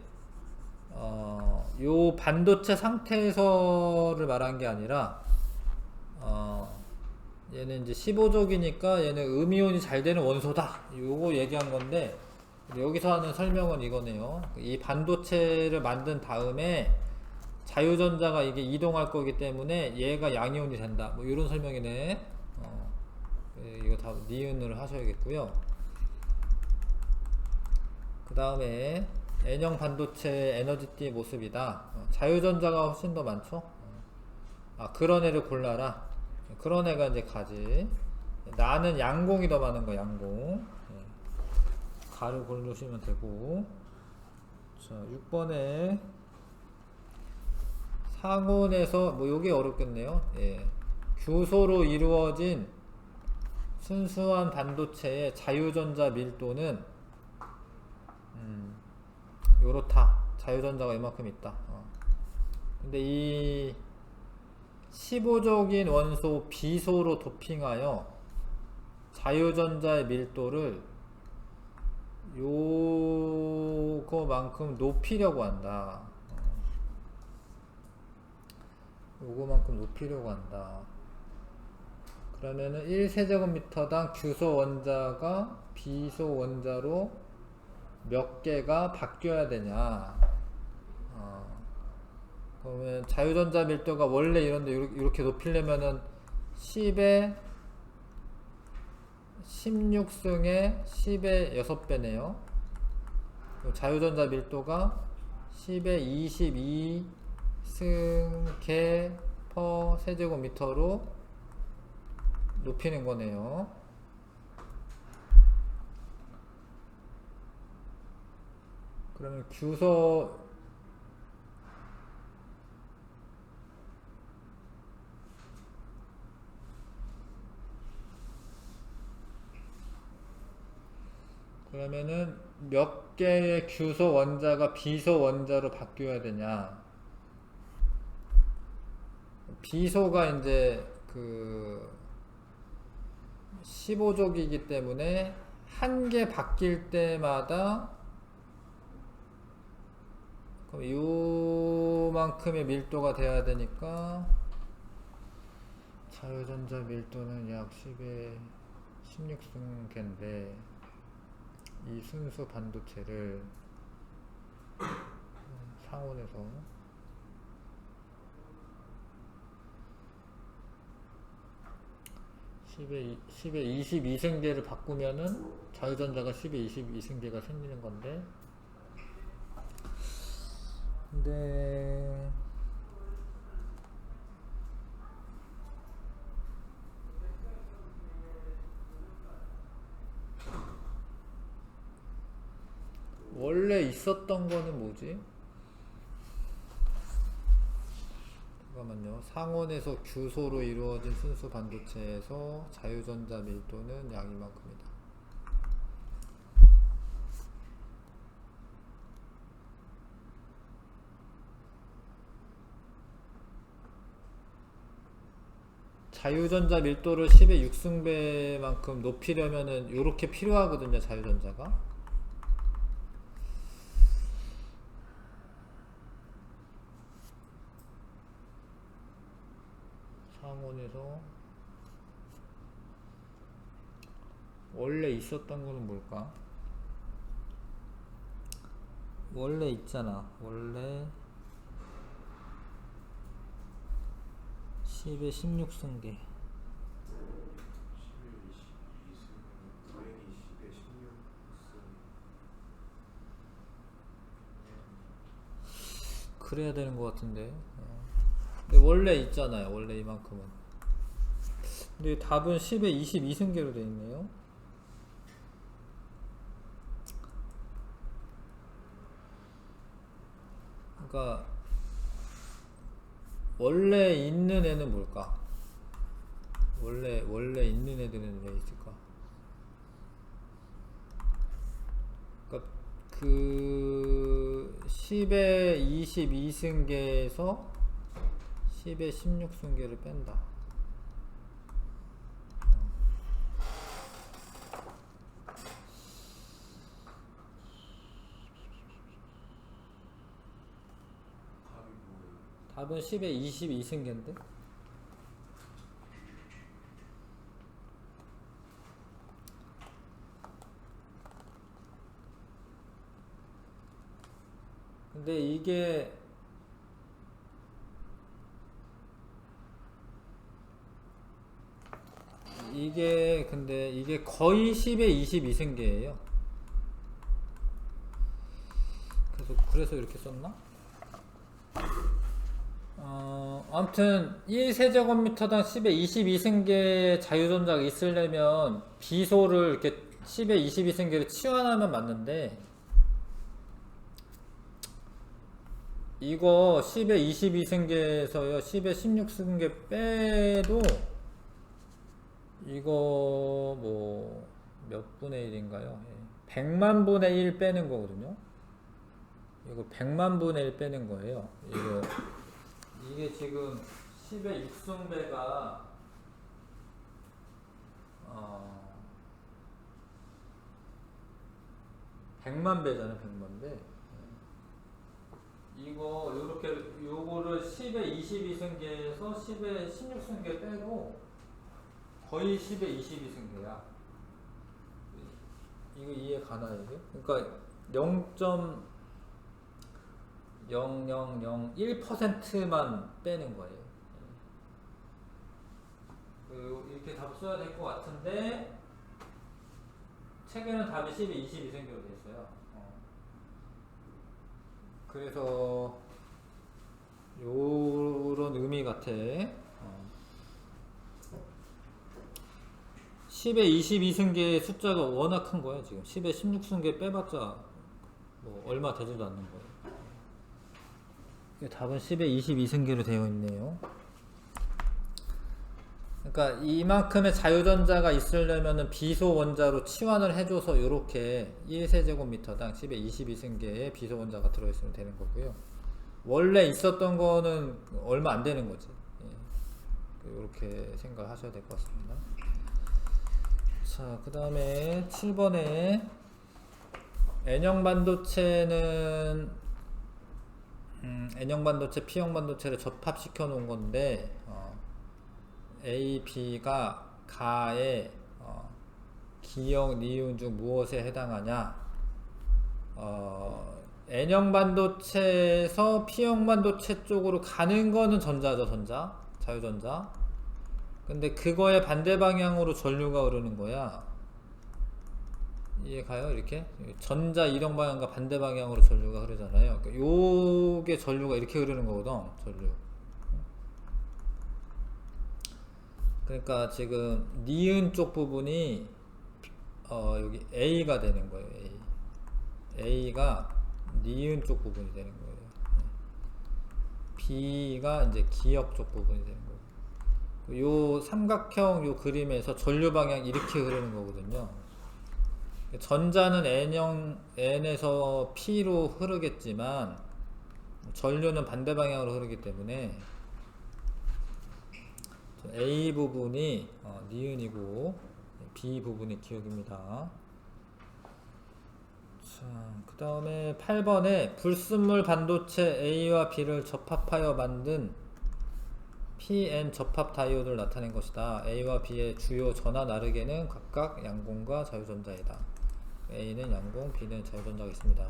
요 반도체 상태에서를 말한 게 아니라 얘는 이제 15족이니까 얘는 음이온이 잘 되는 원소다, 요거 얘기한 건데, 여기서 하는 설명은 이거네요. 이 반도체를 만든 다음에 자유전자가 이게 이동할 거기 때문에 얘가 양이온이 된다, 뭐 이런 설명이네. 이거 다 니은을 하셔야겠고요. 그 다음에 N형 반도체 에너지띠의 모습이다. 자유전자가 훨씬 더 많죠. 그런 애를 골라라. 그런 애가 이제 가지. 나는 양공이 더 많은 거, 양공. 가를 고르시면 되고. 자, 6번에 상온에서, 뭐 요게 어렵겠네요. 규소로 이루어진 순수한 반도체의 자유전자 밀도는 요렇다. 자유전자가 이만큼 있다. 근데 이 15족인 원소 비소로 도핑하여 자유전자의 밀도를 요거만큼 높이려고 한다. 요거만큼 높이려고 한다. 그러면은 1세제곱미터당 규소 원자가 비소 원자로 몇 개가 바뀌어야 되냐. 그러면 자유전자 밀도가 원래 이런데 이렇게 높이려면은 10의 16승에 10의 6배네요. 자유전자 밀도가 10의 22승 퍼 세제곱미터로 높이는 거네요. 그러면 규소 그러면은 몇 개의 규소 원자가 비소 원자로 바뀌어야 되냐. 비소가 이제 그 15족이기 때문에 한 개 바뀔 때마다 그럼 요만큼의 밀도가 돼야 되니까 자유전자 밀도는 약 10의 16승계인데 이 순수 반도체를 상온에서 10의 22승계를 바꾸면은 자유전자가 10의 22승계가 생기는 건데, 근데 원래 있었던 거는 뭐지? 잠깐만요. 상온에서 규소로 이루어진 순수 반도체에서 자유전자 밀도는 약 이만큼이다. 자유전자 밀도를 10의 6승배만큼 높이려면은 요렇게 필요하거든요, 자유전자가. 상온에서 원래 있었던 거는 뭘까? 원래 있잖아. 원래 10의 16승계. 10의 22승 당연히 10의 16승 그래야 되는 것 같은데. 근데 원래 있잖아요. 원래 이만큼은. 근데 답은 10의 22승계로 되어 있네요. 그러니까 원래 있는 애는 뭘까? 원래 있는 애들은 왜 있을까? 그러니까 그 10의 22승계에서 10의 16승계를 뺀다. 답은 10의 22승계인데? 근데 이게 거의 10의 22승계예요. 그래서 이렇게 썼나? 아무튼 1세제곱미터당 10의 22승계 자유전자가 있으려면 비소를 이렇게 10의 22승계를 치환하면 맞는데, 이거 10의 22승계에서요 10의 16승계 빼도 이거 뭐 몇 분의 1인가요? 100만 분의 1 빼는 거거든요. 이거 100만 분의 1 빼는 거예요. 이게 지금 10의 6승배가 100만 배잖아요. 100만 배. 요거를 10의 22승계에서 10의 16승계 빼고 거의 10의 22승계야. 이거 이해 가나요? 이게? 그러니까 0.0001%만 빼는 거예요. 이렇게 답 써야 될 것 같은데 책에는 답이 10의 22승계로 돼 있어요. 그래서 요런 의미 같아. 10의 22승계의 숫자가 워낙 큰 거야. 지금 10의 16승계 빼봤자 뭐 얼마 되지도 않는 거예요. 답은 10의 22승계로 되어 있네요. 그러니까 이만큼의 자유전자가 있으려면 비소 원자로 치환을 해줘서 요렇게 1세제곱미터당 10의 22승계의 비소 원자가 들어있으면 되는 거고요. 원래 있었던 거는 얼마 안 되는 거지. 요렇게 생각을 하셔야 될 것 같습니다. 자, 그 다음에 7번에 N형 반도체는 N형 반도체, P형 반도체를 접합시켜 놓은 건데 A, B가 가의 기역, 니은 중 무엇에 해당하냐? N형 반도체에서 P형 반도체 쪽으로 가는 거는 전자죠, 자유전자. 근데 그거의 반대 방향으로 전류가 흐르는 거야. 이해 가요? 이렇게 전자 이동 방향과 반대 방향으로 전류가 흐르잖아요. 그러니까 요게 전류가 이렇게 흐르는 거거든. 전류. 그러니까 지금 니은 쪽 부분이 여기 A가 되는 거예요. A. A가 니은 쪽 부분이 되는 거예요. B가 이제 기역 쪽 부분이 되는 거고, 요 삼각형 요 그림에서 전류 방향 이렇게 흐르는 거거든요. 전자는 N에서 P로 흐르겠지만 전류는 반대 방향으로 흐르기 때문에 A 부분이 니은이고 B 부분이 기역입니다. 자, 그 다음에 8번에 불순물 반도체 A와 B를 접합하여 만든 PN 접합 다이오드를 나타낸 것이다. A와 B의 주요 전하 나르게는 각각 양공과 자유전자이다. A는 양공, B는 자유전자가 있습니다.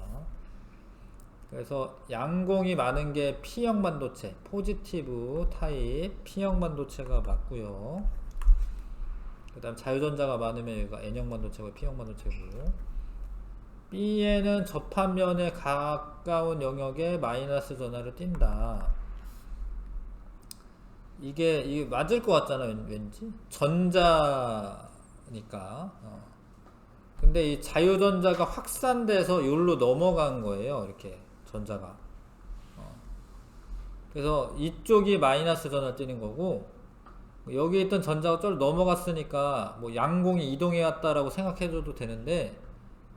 그래서 양공이 많은 게 P형 반도체, 포지티브 타입 P형 반도체가 맞고요. 그 다음 자유전자가 많으면 여기가 N형 반도체고 P형 반도체고, B에는 접합면에 가까운 영역에 마이너스 전하를 띈다. 이게 맞을 것 같잖아, 왠지 전자니까. 근데 이 자유전자가 확산돼서 여기로 넘어간 거예요, 이렇게 전자가. 그래서 이쪽이 마이너스 전하를 띄는 거고, 여기 있던 전자가 좀 넘어갔으니까 뭐 양공이 이동해 왔다라고 생각해줘도 되는데,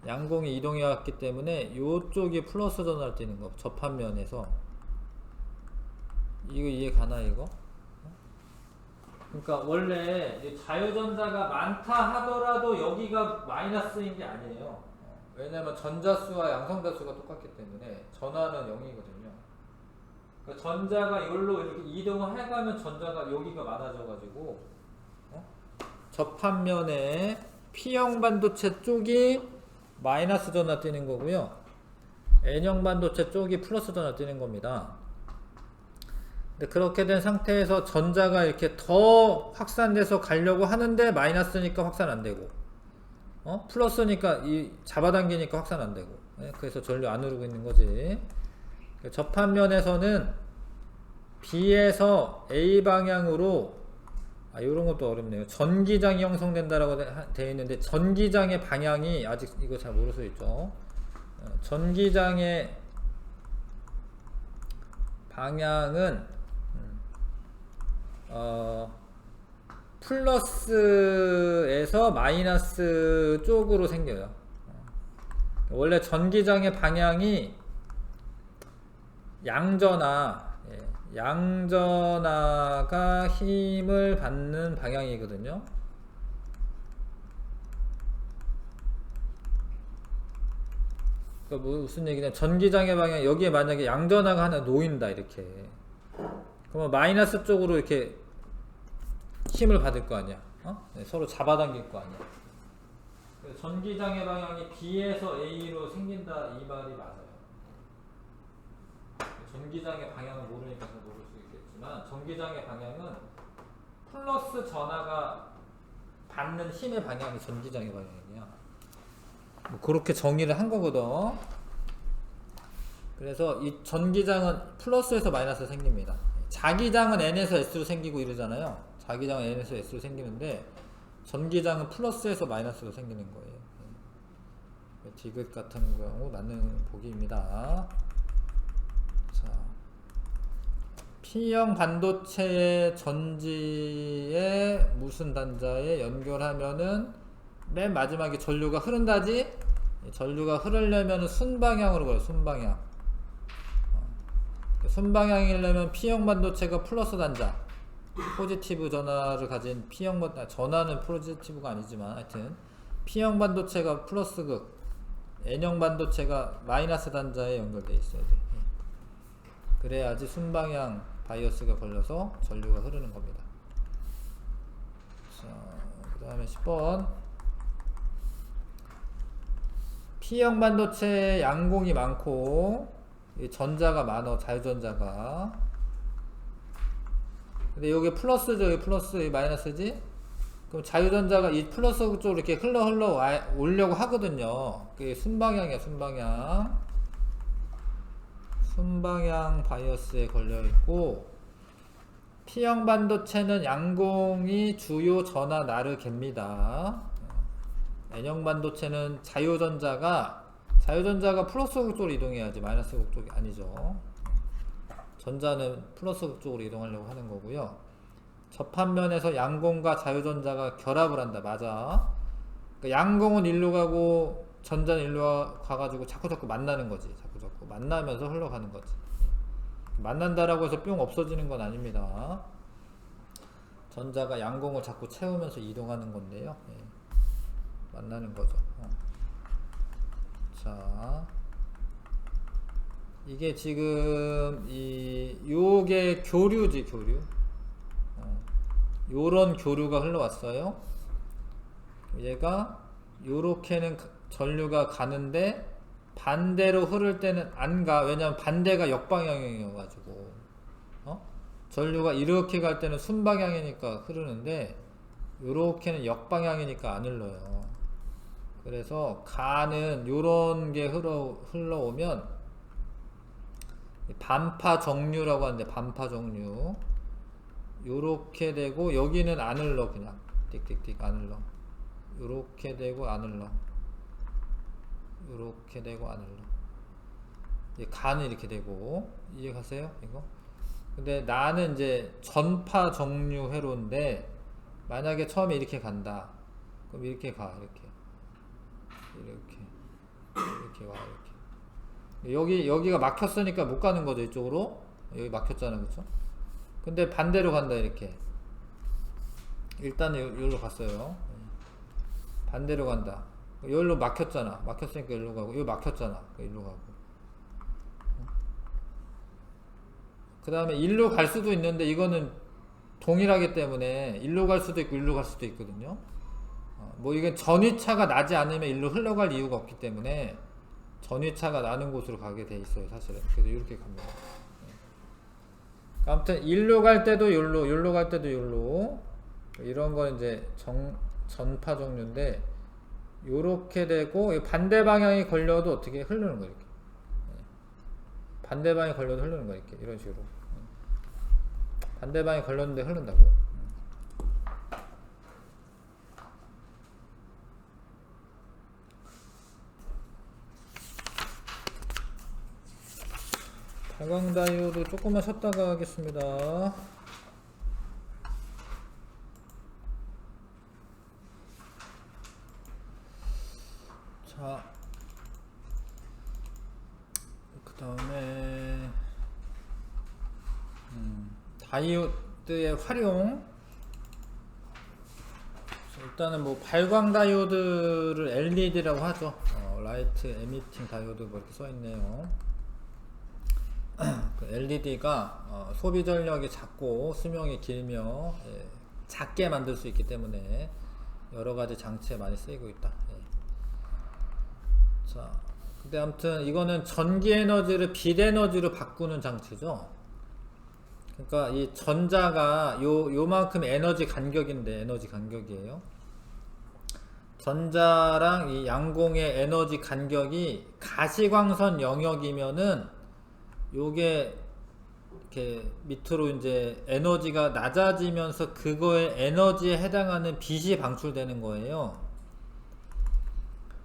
양공이 이동해 왔기 때문에 이쪽이 플러스 전하를 띄는 거, 접합면에서. 이거 이해 가나, 이거? 그러니까 원래 자유전자가 많다 하더라도 여기가 마이너스인 게 아니에요. 왜냐면 전자수와 양성자수가 똑같기 때문에 전하는 0이거든요. 그러니까 전자가 여기로 이렇게 이동을 해가면 전자가 여기가 많아져가지고 접합면에 P형 반도체 쪽이 마이너스 전하 띄는 거고요. N형 반도체 쪽이 플러스 전하 띄는 겁니다. 근데 그렇게 된 상태에서 전자가 이렇게 더 확산돼서 가려고 하는데 마이너스니까 확산 안 되고, 플러스니까 이 잡아당기니까 확산 안 되고, 그래서 전류 안 흐르고 있는 거지. 접합면에서는 B에서 A 방향으로, 이런 것도 어렵네요. 전기장이 형성된다라고 되어 있는데, 전기장의 방향이 아직 이거 잘 모를 수 있죠. 전기장의 방향은 플러스에서 마이너스 쪽으로 생겨요. 원래 전기장의 방향이 양전하가 힘을 받는 방향이거든요. 그러니까 무슨 얘기냐, 전기장의 방향, 여기에 만약에 양전하가 하나 놓인다 이렇게, 그러면 마이너스 쪽으로 이렇게 힘을 받을 거 아니야. 서로 잡아당길 거 아니야. 전기장의 방향이 B에서 A로 생긴다, 이 말이 맞아요. 전기장의 방향을 모르니까 잘 모를 수 있겠지만, 전기장의 방향은 플러스 전하가 받는 힘의 방향이 전기장의 방향이야. 뭐 그렇게 정의를 한 거거든. 그래서 이 전기장은 플러스에서 마이너스 생깁니다. 자기장은 N에서 S로 생기고 이러잖아요. 자기장은 N에서 S로 생기는데 전기장은 플러스에서 마이너스로 생기는 거예요. 디귿 같은 경우 맞는 보기입니다. 자, P형 반도체의 전지에 무슨 단자에 연결하면은 맨 마지막에 전류가 흐른다지? 전류가 흐르려면 순방향으로 가요. 순방향. 순방향이려면 P형 반도체가 플러스 단자, 포지티브 전하를 가진 P형 반도체, 전하는 포지티브가 아니지만 하여튼 P형 반도체가 플러스 극, N형 반도체가 마이너스 단자에 연결되어 있어야 돼. 그래야지 순방향 바이어스가 걸려서 전류가 흐르는 겁니다. 자, 그 다음에 10번. P형 반도체 양공이 많고 전자가 많어, 자유전자가. 근데 여기 플러스죠, 여기 플러스, 여기 마이너스지? 그럼 자유전자가 이 플러스 쪽으로 이렇게 흘러 오려고 하거든요. 그게 순방향이야, 순방향. 순방향 바이어스에 걸려있고, P형 반도체는 양공이 주요 전하 나르개입니다. N형 반도체는 자유전자가 플러스 극 쪽으로 이동해야지 마이너스 극 쪽이 아니죠. 전자는 플러스 쪽으로 이동하려고 하는 거고요. 접합면에서 양공과 자유전자가 결합을 한다. 맞아. 그러니까 양공은 일로 가고 전자는 일로 가가지고 자꾸 만나는 거지. 자꾸 만나면서 흘러가는 거지. 만난다라고 해서 뿅 없어지는 건 아닙니다. 전자가 양공을 자꾸 채우면서 이동하는 건데요. 예. 만나는 거죠. 자, 이게 지금 요게 교류지, 교류. 요런 교류가 흘러왔어요. 얘가 요렇게는 전류가 가는데 반대로 흐를 때는 안 가. 왜냐면 반대가 역방향이어가지고 전류가 이렇게 갈 때는 순방향이니까 흐르는데 요렇게는 역방향이니까 안 흘러요. 그래서 가는 요런 게 흘러오면 반파 정류라고 하는데, 반파 정류 요렇게 되고 여기는 안 흘러. 그냥 띡띡띡 안 흘러. 요렇게 되고 안 흘러. 요렇게 되고 안 흘러. 가는 이렇게 되고. 이해가세요? 이거? 근데 나는 이제 전파 정류 회로인데 만약에 처음에 이렇게 간다. 그럼 이렇게 가. 이렇게 와. 이렇게. 여기가 막혔으니까 못 가는 거죠. 이쪽으로. 여기 막혔잖아. 그쵸? 근데 반대로 간다. 이렇게. 일단은 여기로 갔어요. 반대로 간다. 여기로 막혔잖아. 막혔으니까 여기로 가고. 여기 막혔잖아. 여기로 가고. 그 다음에 일로 갈 수도 있는데 이거는 동일하기 때문에 일로 갈 수도 있고 일로 갈 수도 있거든요. 뭐 이게 전위차가 나지 않으면 일로 흘러갈 이유가 없기 때문에 전위차가 나는 곳으로 가게 돼 있어요. 사실은. 그래서 이렇게 갑니다. 아무튼 일로 갈 때도 요로 갈 때도 요로. 이런 건 이제 전파 종류인데 요렇게 되고 반대 방향이 걸려도 어떻게 흐르는 거예요. 이렇게. 반대 방향이 걸려도 흐르는 거예요. 이렇게. 이런 식으로. 반대 방향이 걸렸는데 흐른다고. 발광 다이오드 조금만 쉬었다가 하겠습니다. 자, 그 다음에 다이오드의 활용. 일단은 뭐 발광 다이오드를 LED라고 하죠. 라이트 에미팅 다이오드 뭐 이렇게 써있네요. 그 LED가 소비 전력이 작고 수명이 길며 작게 만들 수 있기 때문에 여러 가지 장치에 많이 쓰이고 있다. 자, 근데 아무튼 이거는 전기 에너지를 빛 에너지로 바꾸는 장치죠. 그러니까 이 전자가 요만큼 에너지 간격이에요. 전자랑 이 양공의 에너지 간격이 가시광선 영역이면은 요게 이렇게 밑으로 이제 에너지가 낮아지면서 그거의 에너지에 해당하는 빛이 방출되는 거예요.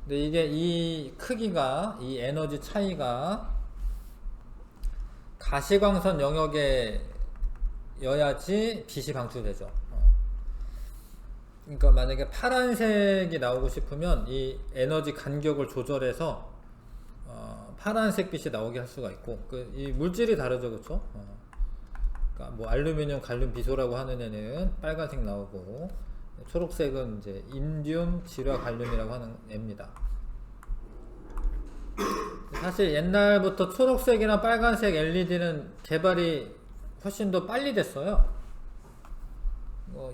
근데 이게 이 크기가, 이 에너지 차이가 가시광선 영역에 여야지 빛이 방출되죠. 그러니까 만약에 파란색이 나오고 싶으면 이 에너지 간격을 조절해서 파란색 빛이 나오게 할 수가 있고, 이 물질이 다르죠, 그렇죠? 그러니까 뭐 알루미늄, 갈륨, 비소라고 하는 애는 빨간색 나오고, 초록색은 이제 인듐, 질화, 갈륨이라고 하는 애입니다. 사실 옛날부터 초록색이나 빨간색 LED는 개발이 훨씬 더 빨리 됐어요.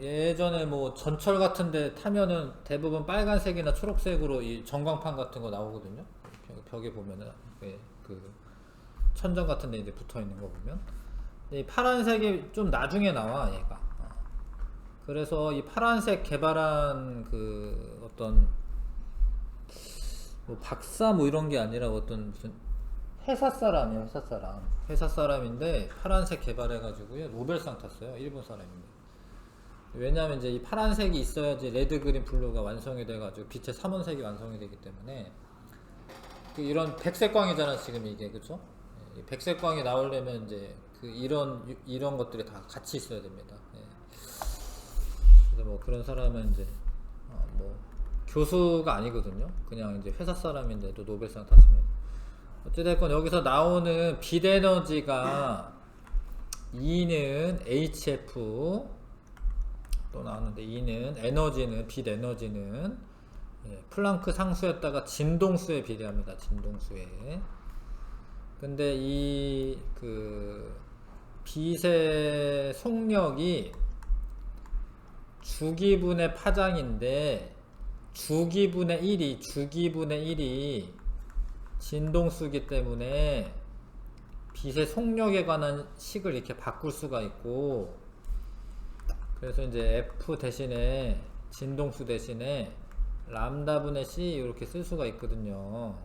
예전에 뭐 전철 같은데 타면은 대부분 빨간색이나 초록색으로 이 전광판 같은 거 나오거든요. 벽에 보면은 그 천정 같은 데 이제 붙어 있는 거 보면 이 파란색이 좀 나중에 나와 얘가. 그래서 이 파란색 개발한 그 어떤 뭐 박사 뭐 이런 게 아니라 어떤 무슨 회사 사람이에요. 회사 사람인데 파란색 개발해가지고요 노벨상 탔어요. 일본 사람인데. 왜냐하면 이제 이 파란색이 있어야지 레드, 그린, 블루가 완성이 돼가지고 빛의 삼원색이 완성이 되기 때문에 이런 백색광이잖아 지금 이게. 그쵸? 백색광이 나오려면 이제 이런 것들이 다 같이 있어야 됩니다. 예. 그래서 뭐 그런 사람은 이제 뭐 교수가 아니거든요. 그냥 이제 회사 사람인데도 노벨상 탔으면 어찌됐건 여기서 나오는 빛 에너지가 E는 HF 또 나왔는데 E는 에너지는 빛 에너지는 플랑크 상수였다가 진동수에 비례합니다. 진동수에. 근데 이 그 빛의 속력이 주기분의 파장인데 주기분의 1이 진동수기 때문에 빛의 속력에 관한 식을 이렇게 바꿀 수가 있고, 그래서 이제 F 대신에 진동수 대신에 람다분의 C 이렇게 쓸 수가 있거든요.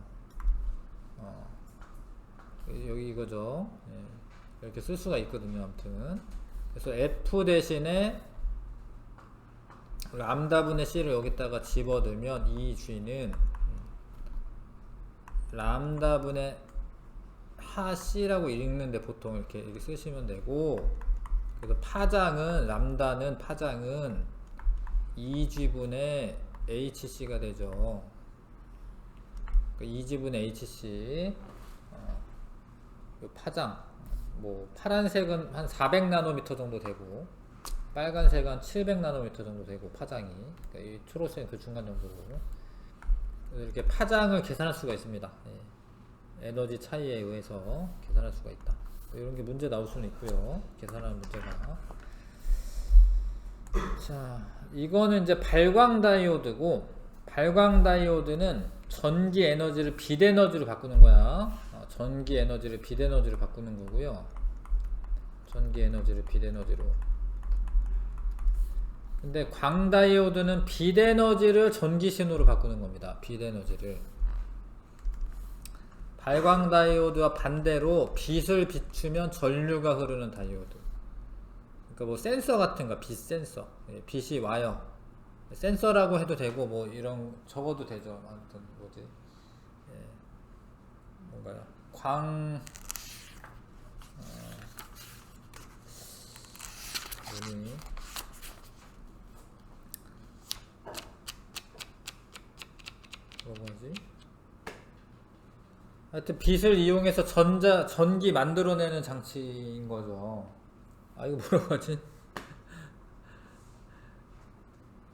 여기 이거죠. 예, 이렇게 쓸 수가 있거든요. 아무튼 그래서 F 대신에 람다분의 C를 여기다가 집어넣으면 이 G는 람다분의 하 C라고 읽는데 보통 이렇게 쓰시면 되고, 그래서 람다는 파장은 2G분의 HC가 되죠. 2G분의 HC. 요 파장, 뭐 파란색은 한 400나노미터 정도 되고 빨간색은 한 700나노미터 정도 되고 파장이, 그러니까 이 초록색은 그 중간 정도고, 이렇게 파장을 계산할 수가 있습니다. 예. 에너지 차이에 의해서 계산할 수가 있다. 이런 게 문제 나올 수는 있고요. 계산하는 문제가. 자, 이거는 이제 발광 다이오드고, 발광 다이오드는 전기 에너지를 빛 에너지로 바꾸는 거야. 전기 에너지를 빛 에너지로 바꾸는 거고요. 전기 에너지를 빛 에너지로. 근데 광 다이오드는 빛 에너지를 전기 신호로 바꾸는 겁니다. 빛 에너지를. 발광 다이오드와 반대로 빛을 비추면 전류가 흐르는 다이오드. 그러니까 뭐 센서 같은 거, 빛 센서. 빛이 와요. 센서라고 해도 되고 뭐 이런 적어도 되죠. 아무튼 뭐지? 뭔가요? 뭐니? 뭐지? 하여튼 빛을 이용해서 전기 만들어내는 장치인 거죠. 아, 이거 뭐라고 하지?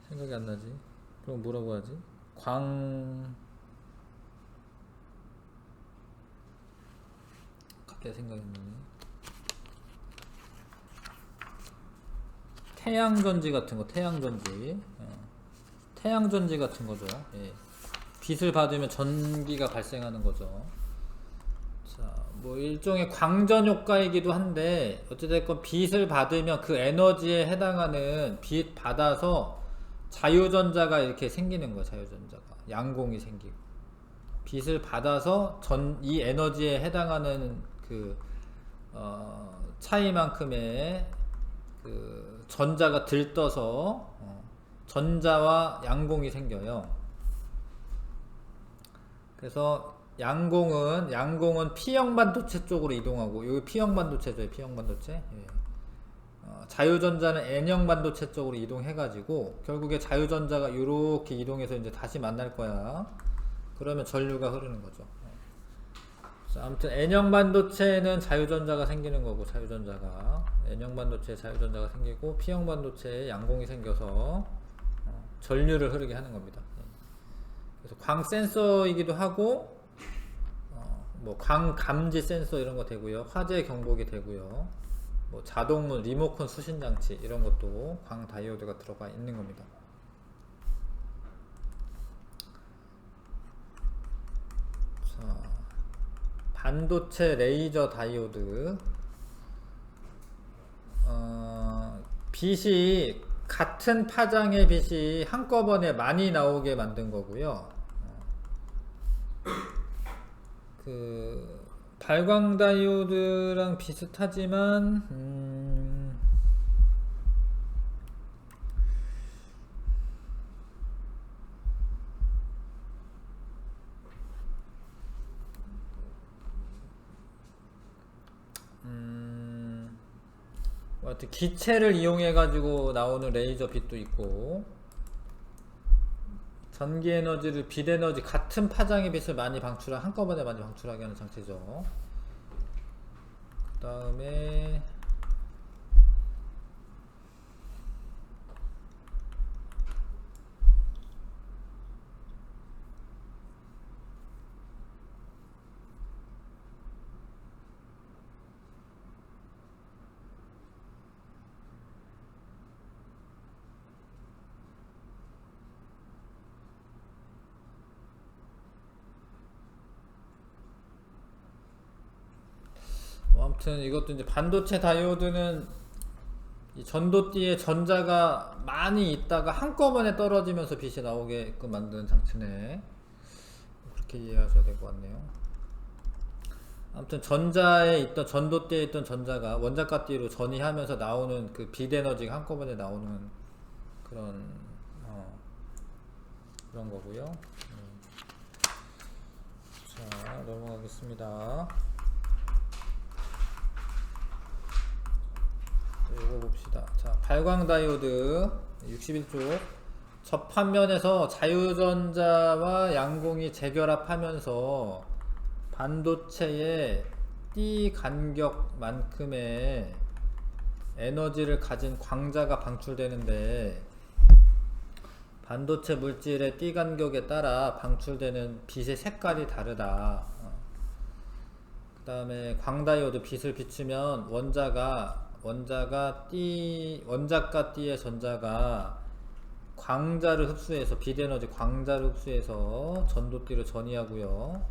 생각이 안 나지? 그럼 뭐라고 하지? 갑자기 생각이 안 나네. 태양전지 같은 거, 태양전지. 태양전지 같은 거죠. 예. 빛을 받으면 전기가 발생하는 거죠. 자, 뭐 일종의 광전 효과이기도 한데, 어찌됐건 빛을 받으면 그 에너지에 해당하는 빛 받아서 자유전자가 이렇게 생기는 거예요. 자유전자가. 양공이 생기고. 빛을 받아서 이 에너지에 해당하는 그, 차이만큼의 그 전자가 들떠서 전자와 양공이 생겨요. 그래서 양공은 P형 반도체 쪽으로 이동하고, 여기 P형 반도체죠. P형 반도체. 예. 자유전자는 N형 반도체 쪽으로 이동해가지고 결국에 자유전자가 이렇게 이동해서 이제 다시 만날 거야. 그러면 전류가 흐르는 거죠. 자, 아무튼 N형 반도체는 자유전자가 생기는 거고, 자유전자가 N형 반도체에 자유전자가 생기고 P형 반도체에 양공이 생겨서 전류를 흐르게 하는 겁니다. 그래서 광 센서이기도 하고, 뭐 광 감지 센서 이런 거 되고요, 화재 경보기 되고요, 뭐 자동문, 리모컨 수신 장치 이런 것도 광 다이오드가 들어가 있는 겁니다. 자, 반도체 레이저 다이오드. 빛이 같은 파장의 빛이 한꺼번에 많이 나오게 만든 거고요. 그 발광 다이오드랑 비슷하지만 아무튼 기체를 이용해 가지고 나오는 레이저 빛도 있고, 전기 에너지를 빛 에너지 같은 파장의 빛을 한꺼번에 많이 방출하게 하는 장치죠. 그 다음에 아무튼 이것도 이제 반도체 다이오드는 이 전도띠에 전자가 많이 있다가 한꺼번에 떨어지면서 빛이 나오게끔 만드는 장치네. 그렇게 이해하셔야 될 것 같네요. 아무튼 전자에 있던 전도띠에 있던 전자가 원자가띠로 전이하면서 나오는 그 빛 에너지가 한꺼번에 나오는 그런 그런 거고요. 자, 넘어가겠습니다. 이거 봅시다. 자, 발광 다이오드 61쪽 접합면에서 자유전자와 양공이 재결합하면서 반도체의 띠 간격만큼의 에너지를 가진 광자가 방출되는데, 반도체 물질의 띠 간격에 따라 방출되는 빛의 색깔이 다르다. 그 다음에 광다이오드 빛을 비추면 원자가 띠의 전자가 광자를 흡수해서 빛 에너지 광자를 흡수해서 전도띠로 전이하고요.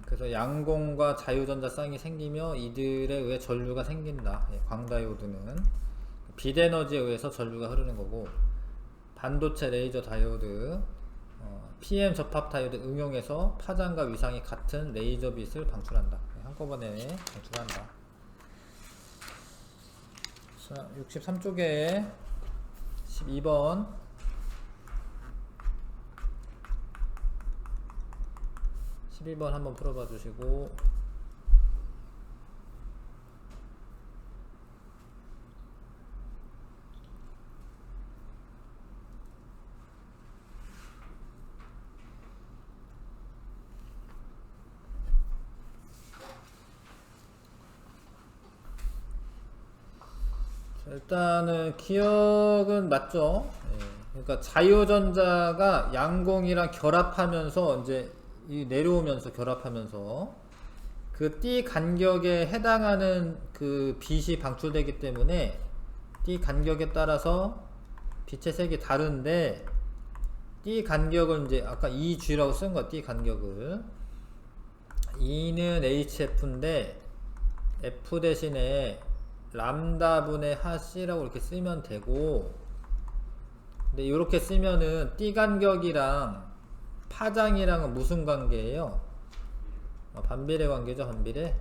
그래서 양공과 자유전자 쌍이 생기며 이들에 의해 전류가 생긴다. 광다이오드는 빛 에너지에 의해서 전류가 흐르는 거고, 반도체 레이저 다이오드 PM 접합 다이오드 응용해서 파장과 위상이 같은 레이저 빛을 방출한다. 한꺼번에 방출한다. 자, 63쪽에 12번 12번 한번 풀어봐 주시고, 일단은 기억은 맞죠? 그러니까 자유전자가 양공이랑 결합하면서 이제 내려오면서 결합하면서 그 띠 간격에 해당하는 그 빛이 방출되기 때문에 띠 간격에 따라서 빛의 색이 다른데, 띠 간격을 이제 아까 EG라고 쓴 거야. 띠 간격을 E는 HF인데 F 대신에 람다분의 하씨라고 이렇게 쓰면 되고, 근데 이렇게 쓰면은 띠 간격이랑 파장이랑은 무슨 관계예요? 반비례 관계죠. 반비례.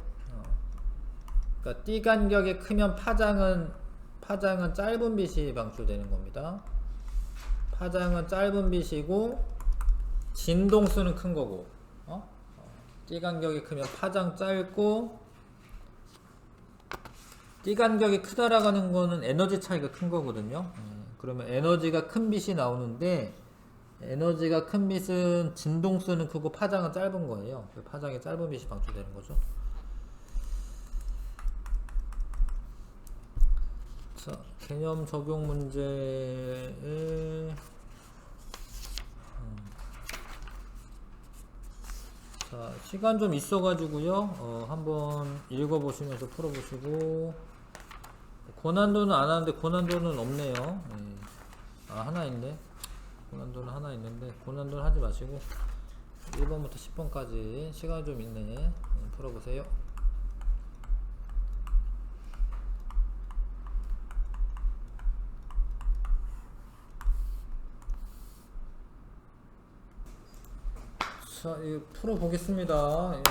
그러니까 띠 간격이 크면 파장은 짧은 빛이 방출되는 겁니다. 파장은 짧은 빛이고 진동수는 큰 거고, 띠 간격이 크면 파장 짧고, 띠 간격이 크다라는 거는 에너지 차이가 큰 거거든요. 그러면 에너지가 큰 빛이 나오는데, 에너지가 큰 빛은 진동수는 크고 파장은 짧은 거예요. 파장이 짧은 빛이 방출되는 거죠. 자, 개념 적용 문제에 자, 시간 좀 있어가지고요. 한번 읽어보시면서 풀어보시고, 고난도는 안 하는데 고난도는 없네요. 하나 있네. 고난도는 하나 있는데 고난도는 하지 마시고 1번부터 10번까지 시간이 좀 있네. 풀어보세요. 자, 이거 풀어보겠습니다.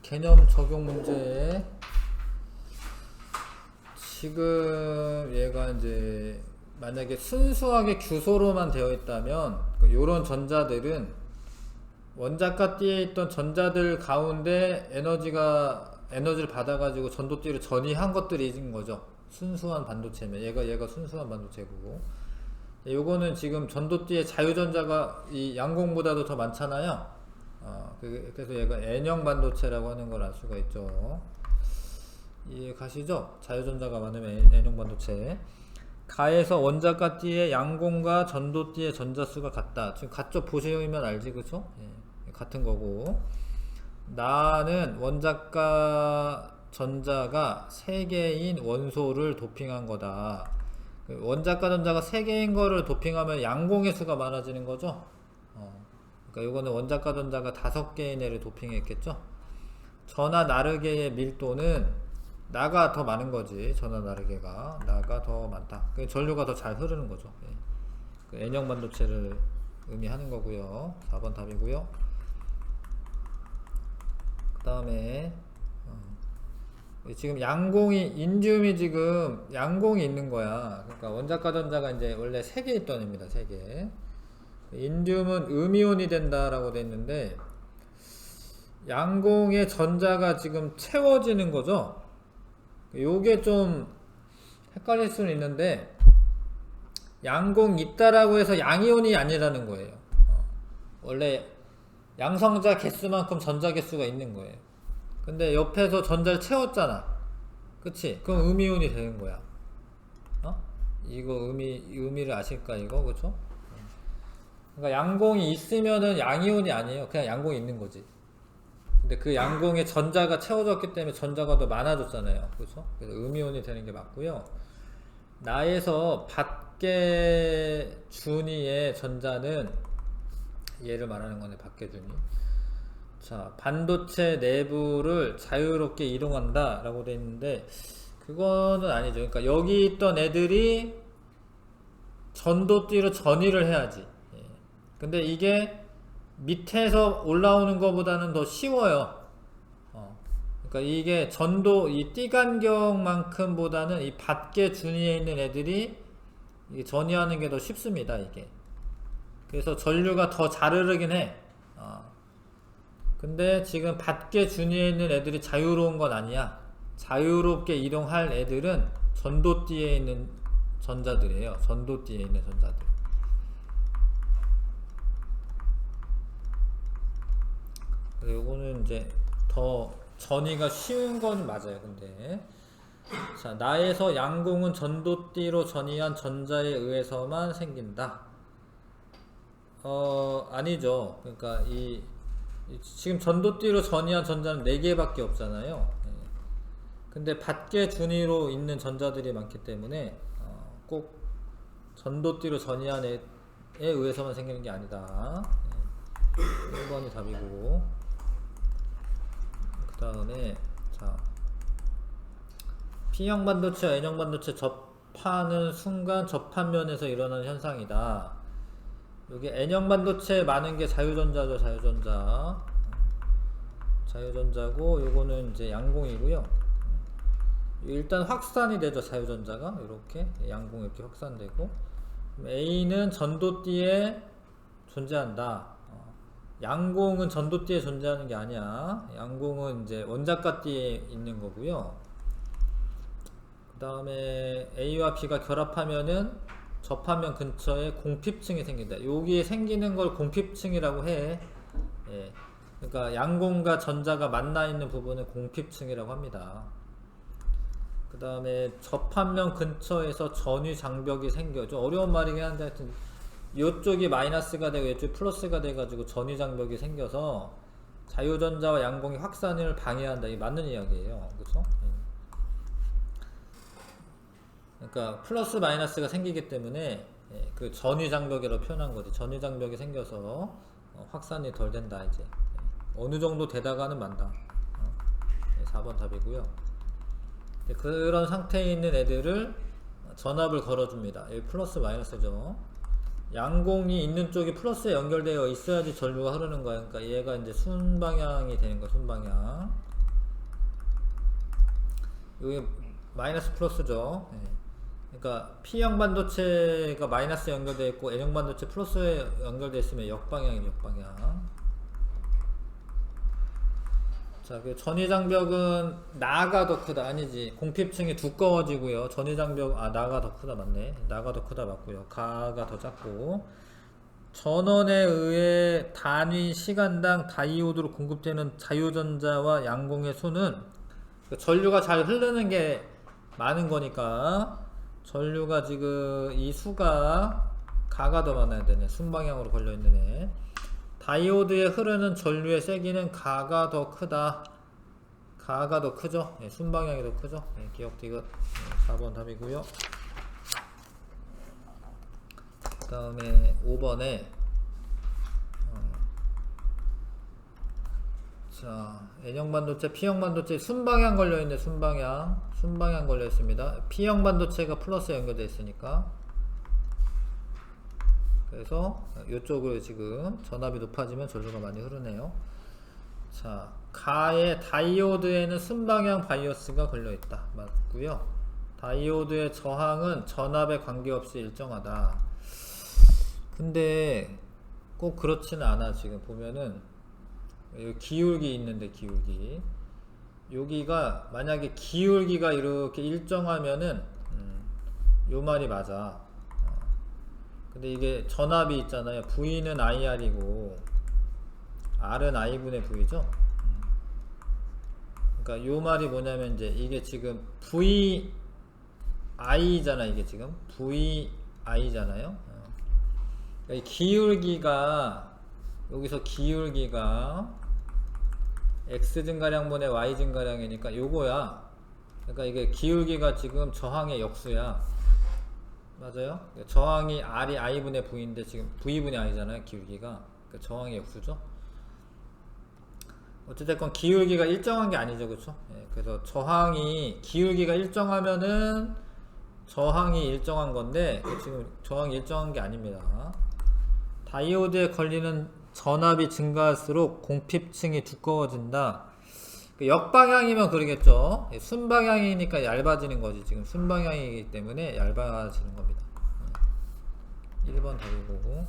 개념 적용 문제. 지금 얘가 이제 만약에 순수하게 규소로만 되어 있다면, 요런 전자들은 원자가 띠에 있던 전자들 가운데 에너지가 에너지를 받아가지고 전도띠로 전이한 것들이 있는 거죠. 순수한 반도체면 얘가 순수한 반도체고, 요거는 지금 전도띠의 자유전자가 이 양공보다도 더 많잖아요. 그래서 얘가 N형 반도체라고 하는 걸 알 수가 있죠. 이해 가시죠? 자유전자가 많으면 N형 반도체. 가에서 원자가 띠의 양공과 전도띠의 전자수가 같다. 지금 같죠? 보시면 알지, 그쵸? 예, 같은 거고. 나는 원자가 전자가 3개인 원소를 도핑한 거다. 원자가 전자가 3개인 거를 도핑하면 양공의 수가 많아지는 거죠. 그러니까 이거는 원자가 전자가 5개인 애를 도핑했겠죠. 전하 나르게의 밀도는 나가 더 많은 거지. 전하 나르게가 나가 더 많다. 전류가 더 잘 흐르는 거죠. 예. 그 N형 반도체를 의미하는 거고요. 4번 답이고요. 그 다음에 지금 양공이 인디움이 지금 양공이 있는 거야. 그러니까 원자가 전자가 이제 원래 3개 있던 애입니다. 3개. 인디움은 음이온이 된다라고 돼 있는데 양공의 전자가 지금 채워지는 거죠. 요게 좀 헷갈릴 수는 있는데 양공 있다라고 해서 양이온이 아니라는 거예요. 원래 양성자 개수만큼 전자 개수가 있는 거예요. 근데 옆에서 전자를 채웠잖아. 그치? 그럼 음이온이 되는 거야. 이거 의미를 아실까 이거? 그쵸? 그러니까 양공이 있으면은 양이온이 아니에요. 그냥 양공이 있는 거지. 근데 그 양공에 전자가 채워졌기 때문에 전자가 더 많아졌잖아요. 그렇죠? 그래서 음이온이 되는 게 맞고요. 나에서 밖에 준위의 전자는 얘를 말하는 거네. 밖에 준위. 자, 반도체 내부를 자유롭게 이동한다 라고 돼 있는데 그거는 아니죠. 그러니까 여기 있던 애들이 전도띠로 전이를 해야지. 예. 근데 이게 밑에서 올라오는 것보다는 더 쉬워요. 그러니까 이게 전도 이 띠간경만큼보다는 이 밖에 준위에 있는 애들이 전이하는 게 더 쉽습니다. 이게. 그래서 전류가 더 잘 흐르긴 해. 근데 지금 밖에 준위에 있는 애들이 자유로운 건 아니야. 자유롭게 이동할 애들은 전도띠에 있는 전자들이에요. 전도띠에 있는 전자들. 요거는 이제 더 전이가 쉬운 건 맞아요. 근데 자, 나에서 양공은 전도띠로 전이한 전자에 의해서만 생긴다. 아니죠. 그러니까 지금 전도띠로 전이한 전자는 4개밖에 없잖아요. 근데 밖에 준위로 있는 전자들이 많기 때문에 꼭 전도띠로 전이한 애에 의해서만 생기는 게 아니다. 1번이 답이고, 그 다음에 자, P형 반도체와 N형 반도체 접하는 순간 접합면에서 일어나는 현상이다. 여기 N형 반도체에 많은 게 자유전자죠. 자유전자고 요거는 이제 양공이고요. 일단 확산이 되죠. 자유전자가 이렇게 양공 이렇게 확산되고, A는 전도띠에 존재한다. 양공은 전도띠에 존재하는 게 아니야. 양공은 이제 원자가띠에 있는 거고요. 그 다음에 A와 B가 결합하면은 접하면 근처에 공핍층이 생긴다. 여기에 생기는 걸 공핍층이라고 해. 예. 그러니까 양공과 전자가 만나 있는 부분을 공핍층이라고 합니다. 그 다음에 접합면 근처에서 전위 장벽이 생겨. 좀 어려운 말이긴 한데 하여튼 이쪽이 마이너스가 되고 이쪽이 플러스가 돼가지고 전위 장벽이 생겨서 자유전자와 양공이 확산을 방해한다. 이게 맞는 이야기예요. 그쵸? 그러니까 플러스 마이너스가 생기기 때문에 그 전위 장벽이라고 표현한 거지. 전위 장벽이 생겨서 확산이 덜 된다. 이제 어느 정도 되다가는 만다. 4번 답이고요. 그런 상태에 있는 애들을 전압을 걸어줍니다. 여기 플러스 마이너스죠. 양공이 있는 쪽이 플러스에 연결되어 있어야지 전류가 흐르는 거야. 그러니까 얘가 이제 순방향이 되는 거야. 순방향. 여기 마이너스 플러스죠. 그러니까 P형 반도체가 마이너스에 연결되어 있고 N형 반도체 플러스에 연결되어 있으면 역방향이죠. 역방향. 자, 그 전위장벽은 나가 더 크다. 아니지. 공핍층이 두꺼워지고요. 전위장벽, 나가 더 크다. 맞네. 나가 더 크다. 맞고요. 가가 더 작고. 전원에 의해 단위 시간당 다이오드로 공급되는 자유전자와 양공의 수는 그 전류가 잘 흐르는 게 많은 거니까 전류가 지금 이 수가 가가 더 많아야 되네. 순방향으로 걸려있는 애. 다이오드에 흐르는 전류의 세기는 가가 더 크다. 가가 더 크죠? 네, 순방향이 더 크죠? 네, 기억 디귿. 4번 답이고요. 그 다음에 5번에 자, N형 반도체, P형 반도체 순방향 걸려있네. 순방향 걸려있습니다. P형 반도체가 플러스 연결되어 있으니까 그래서 이쪽으로 지금 전압이 높아지면 전류가 많이 흐르네요. 자, 가의 다이오드에는 순방향 바이어스가 걸려있다. 맞고요. 다이오드의 저항은 전압에 관계없이 일정하다. 근데 꼭 그렇지는 않아. 지금 보면은 여기 기울기 있는데 기울기 여기가 만약에 기울기가 이렇게 일정하면은 요 말이 맞아. 근데 이게 전압이 있잖아요. V는 IR이고 R은 I분의 V죠. 그러니까 요 말이 뭐냐면 이제 이게 지금 VI잖아. 이게 지금 VI잖아요. 그러니까 이 기울기가 여기서 기울기가 X 증가량분의 Y 증가량이니까 요거야. 그러니까 이게 기울기가 지금 저항의 역수야. 맞아요? 저항이 R이 I분의 V인데 지금 V분의 I잖아요. 기울기가. 그러니까 저항의 역수죠. 어찌됐건 기울기가 일정한 게 아니죠. 그쵸? 예, 그래서 저항이 기울기가 일정하면은 저항이 일정한 건데 지금 저항이 일정한 게 아닙니다. 다이오드에 걸리는 전압이 증가할수록 공핍층이 두꺼워진다. 역방향이면 그러겠죠. 순방향이니까 얇아지는 거지. 지금 순방향이기 때문에 얇아지는 겁니다. 1번 답이고.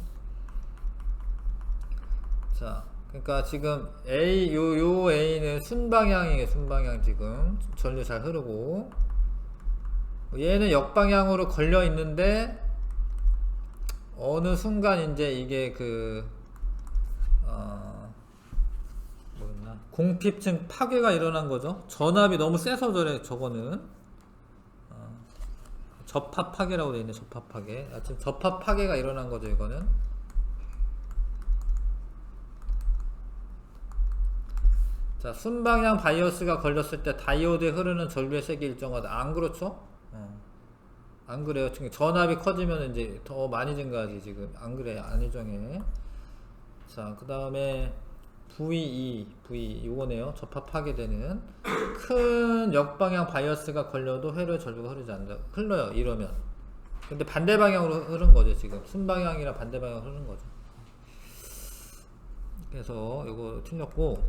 자, 그러니까 지금 요 A는 순방향이에요. 순방향 지금 전류 잘 흐르고 얘는 역방향으로 걸려 있는데 어느 순간 이제 이게 뭐였나? 공핍층 파괴가 일어난 거죠. 전압이 너무 세서 저래. 저거는 접합 파괴라고 되어 있네. 접합 파괴. 하여튼 접합 파괴가 일어난 거죠. 이거는. 자, 순방향 바이어스가 걸렸을 때 다이오드에 흐르는 전류의 색이 일정하다. 안 그렇죠? 안 그래요. 지금 전압이 커지면 이제 더 많이 증가하지. 지금 안 그래. 안 일정해. 자, 그 다음에 V 요거네요. 접합 파괴되는 큰 역방향 바이어스가 걸려도 회로에 전류가 흐르지 않는다. 흘러요. 이러면. 근데 반대 방향으로 흐른 거죠. 지금 순방향이랑 반대 방향으로 흐른 거죠. 그래서 요거 틀렸고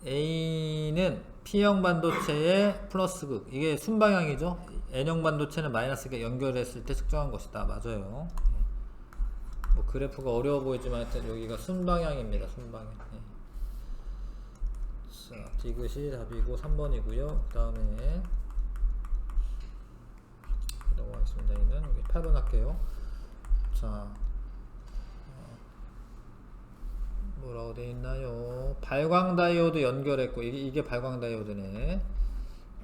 A는 P형 반도체의 플러스극. 이게 순방향이죠. N형 반도체는 마이너스가 연결했을 때 측정한 것이다. 맞아요. 뭐 그래프가 어려워 보이지만 하여튼 여기가 순방향입니다. 순방향. 자, 디귿이 답이고 3번이고요. 그 다음에 넘어가겠습니다. 얘는 여기 8번 할게요. 자, 뭐라고 돼 있나요? 발광 다이오드 연결했고 이게 발광 다이오드네.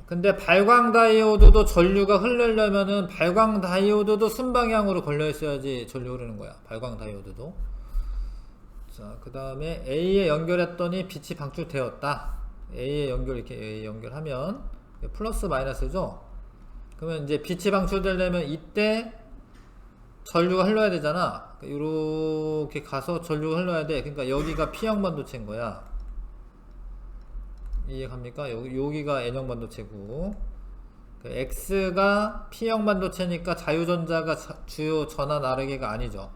근데 발광 다이오드도 전류가 흐르려면은 발광 다이오드도 순방향으로 걸려 있어야지 전류 흐르는 거야. 발광 다이오드도. 자, 그 다음에 A에 연결했더니 빛이 방출되었다. A에 이렇게 A에 연결하면 플러스 마이너스죠. 그러면 이제 빛이 방출되려면 이때 전류가 흘러야 되잖아. 이렇게 가서 전류가 흘러야 돼. 그러니까 여기가 P형 반도체인 거야. 이해갑니까? 여기가 N형 반도체고 X가 P형 반도체니까 자유전자가 주요 전하 나르게가 아니죠.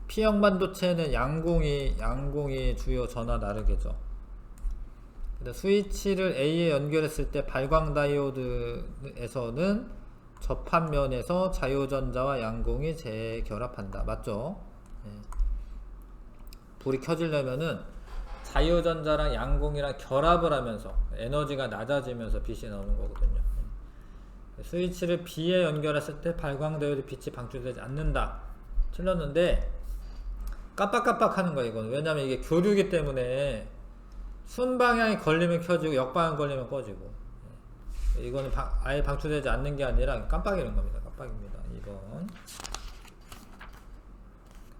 P형 반도체는 양공이 주요 전하 나르게죠. 근데 스위치를 A에 연결했을 때 발광 다이오드에서는 접합면에서 자유전자와 양공이 재결합한다. 맞죠? 네. 불이 켜지려면은 자유전자랑 양공이랑 결합을 하면서 에너지가 낮아지면서 빛이 나오는 거거든요. 스위치를 B에 연결했을 때 발광다이오드 빛이 방출되지 않는다. 틀렸는데 깜빡깜빡 하는 거야 이건. 왜냐면 이게 교류기 때문에 순방향이 걸리면 켜지고 역방향 걸리면 꺼지고. 이거는 아예 방출되지 않는 게 아니라 깜빡이는 겁니다. 깜빡입니다. 2번.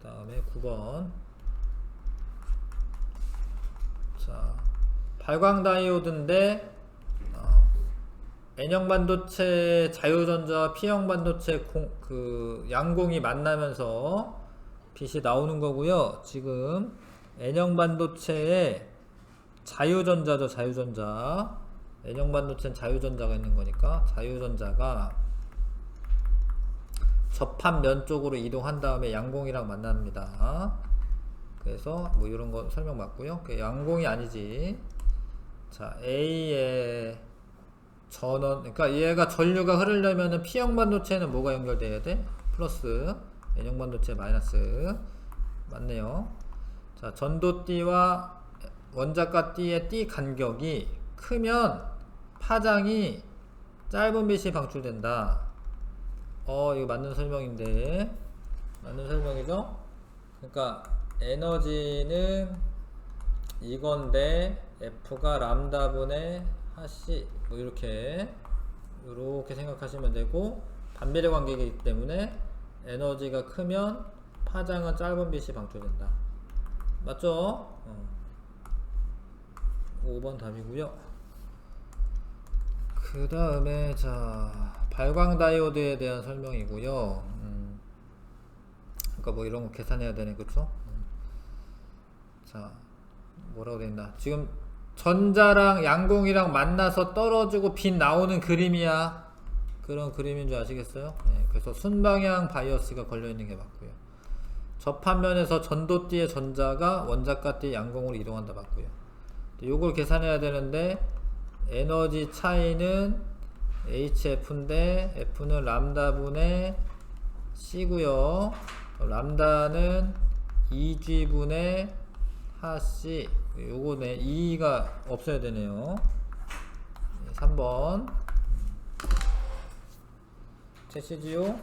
그 다음에 9번. 자, 발광다이오드인데 N형 반도체 자유전자와 P형 반도체 양공이 만나면서 빛이 나오는 거고요. 지금 N형 반도체에 자유전자죠. 자유전자. N형 반도체는 자유전자가 있는 거니까 자유전자가 접합면 쪽으로 이동한 다음에 양공이랑 만납니다. 그래서 뭐 이런 거 설명 맞고요. 양공이 아니지. 자, A의 전원, 그러니까 얘가 전류가 흐르려면은 P형 반도체는 뭐가 연결돼야 돼? 플러스. N형 반도체 마이너스. 맞네요. 자, 전도띠와 원자과 띠의 띠 간격이 크면 파장이 짧은 빛이 방출된다. 이거 맞는 설명인데. 맞는 설명이죠? 그러니까 에너지는 이건데 F가 람다분의 하씨 뭐 이렇게 생각하시면 되고, 반비례 관계이기 때문에 에너지가 크면 파장은 짧은 빛이 방출된다. 맞죠? 5번 답이고요. 그 다음에 자, 발광다이오드에 대한 설명이고요. 그러니까 뭐 이런 거 계산해야 되네, 그쵸? 자, 뭐라고 되있나? 지금 전자랑 양공이랑 만나서 떨어지고 빛 나오는 그림이야. 그런 그림인 줄 아시겠어요? 네, 그래서 순방향 바이어스가 걸려있는 게 맞고요. 접합면에서 전도띠의 전자가 원자과띠의 양공으로 이동한다 맞고요. 요걸 계산해야 되는데 에너지 차이는 HF인데 F는 람다분의 C고요. 람다는 2G분의 하C. 요거네. 2가 없어야 되네요. 3번 채시지요.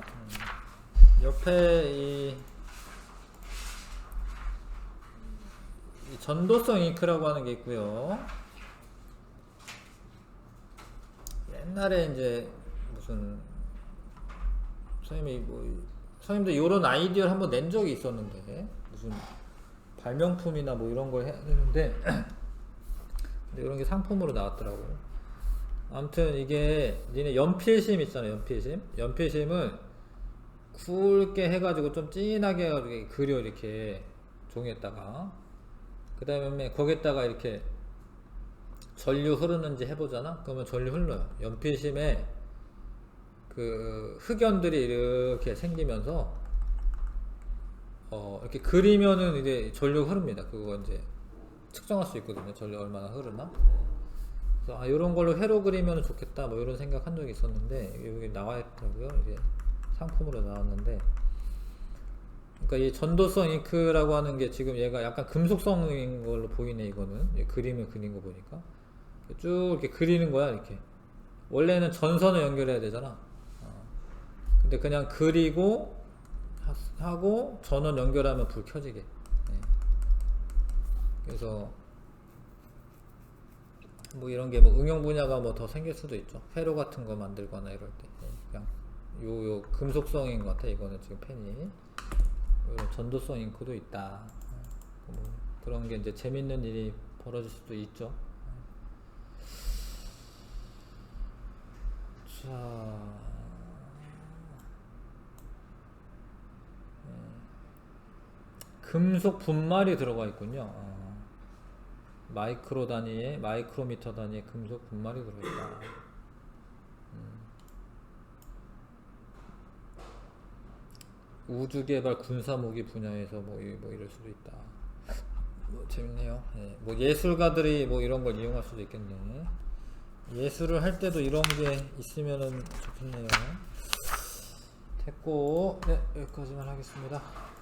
옆에 이 전도성 잉크라고 하는 게 있고요. 옛날에 이제 무슨 선생님도 이런 아이디어를 한번 낸 적이 있었는데, 무슨 발명품이나 뭐 이런 걸 해야 되는데 근데 이런 게 상품으로 나왔더라고. 아무튼 이게 니네 연필심 있잖아. 연필심을 굵게 해가지고 좀 진하게 해가지고 그려, 이렇게 종이에다가. 그 다음에 거기에다가 이렇게 전류 흐르는지 해보잖아. 그러면 전류 흘러요. 연필심에 그 흑연들이 이렇게 생기면서 이렇게 그리면은 이제 전류가 흐릅니다. 그거 이제 측정할 수 있거든요. 전류 얼마나 흐르나. 그래서 이런 걸로 회로 그리면 좋겠다, 뭐 이런 생각 한 적이 있었는데, 여기 나와 있더라고요. 이게 상품으로 나왔는데, 그러니까 이 전도성 잉크라고 하는 게 지금 얘가 약간 금속성인 걸로 보이네. 이거는 그림을 그린 거 보니까 쭉 이렇게 그리는 거야. 이렇게 원래는 전선을 연결해야 되잖아. 근데 그냥 그리고 하고 전원 연결하면 불 켜지게. 네. 그래서 뭐 이런 게 뭐 응용 분야가 뭐 더 생길 수도 있죠. 회로 같은 거 만들거나 이럴 때. 네. 그냥 요 금속성인 것 같아. 이거는 지금 펜이. 이런 전도성 잉크도 있다. 뭐 그런 게 이제 재밌는 일이 벌어질 수도 있죠. 자, 금속 분말이 들어가 있군요. 마이크로 단위에, 마이크로미터 단위의 금속 분말이 들어있다. 우주개발 군사무기 분야에서 뭐 이럴 수도 있다. 뭐 재밌네요. 네. 뭐 예술가들이 뭐 이런 걸 이용할 수도 있겠네. 예술을 할 때도 이런 게 있으면은 좋겠네요. 됐고, 네, 여기까지만 하겠습니다.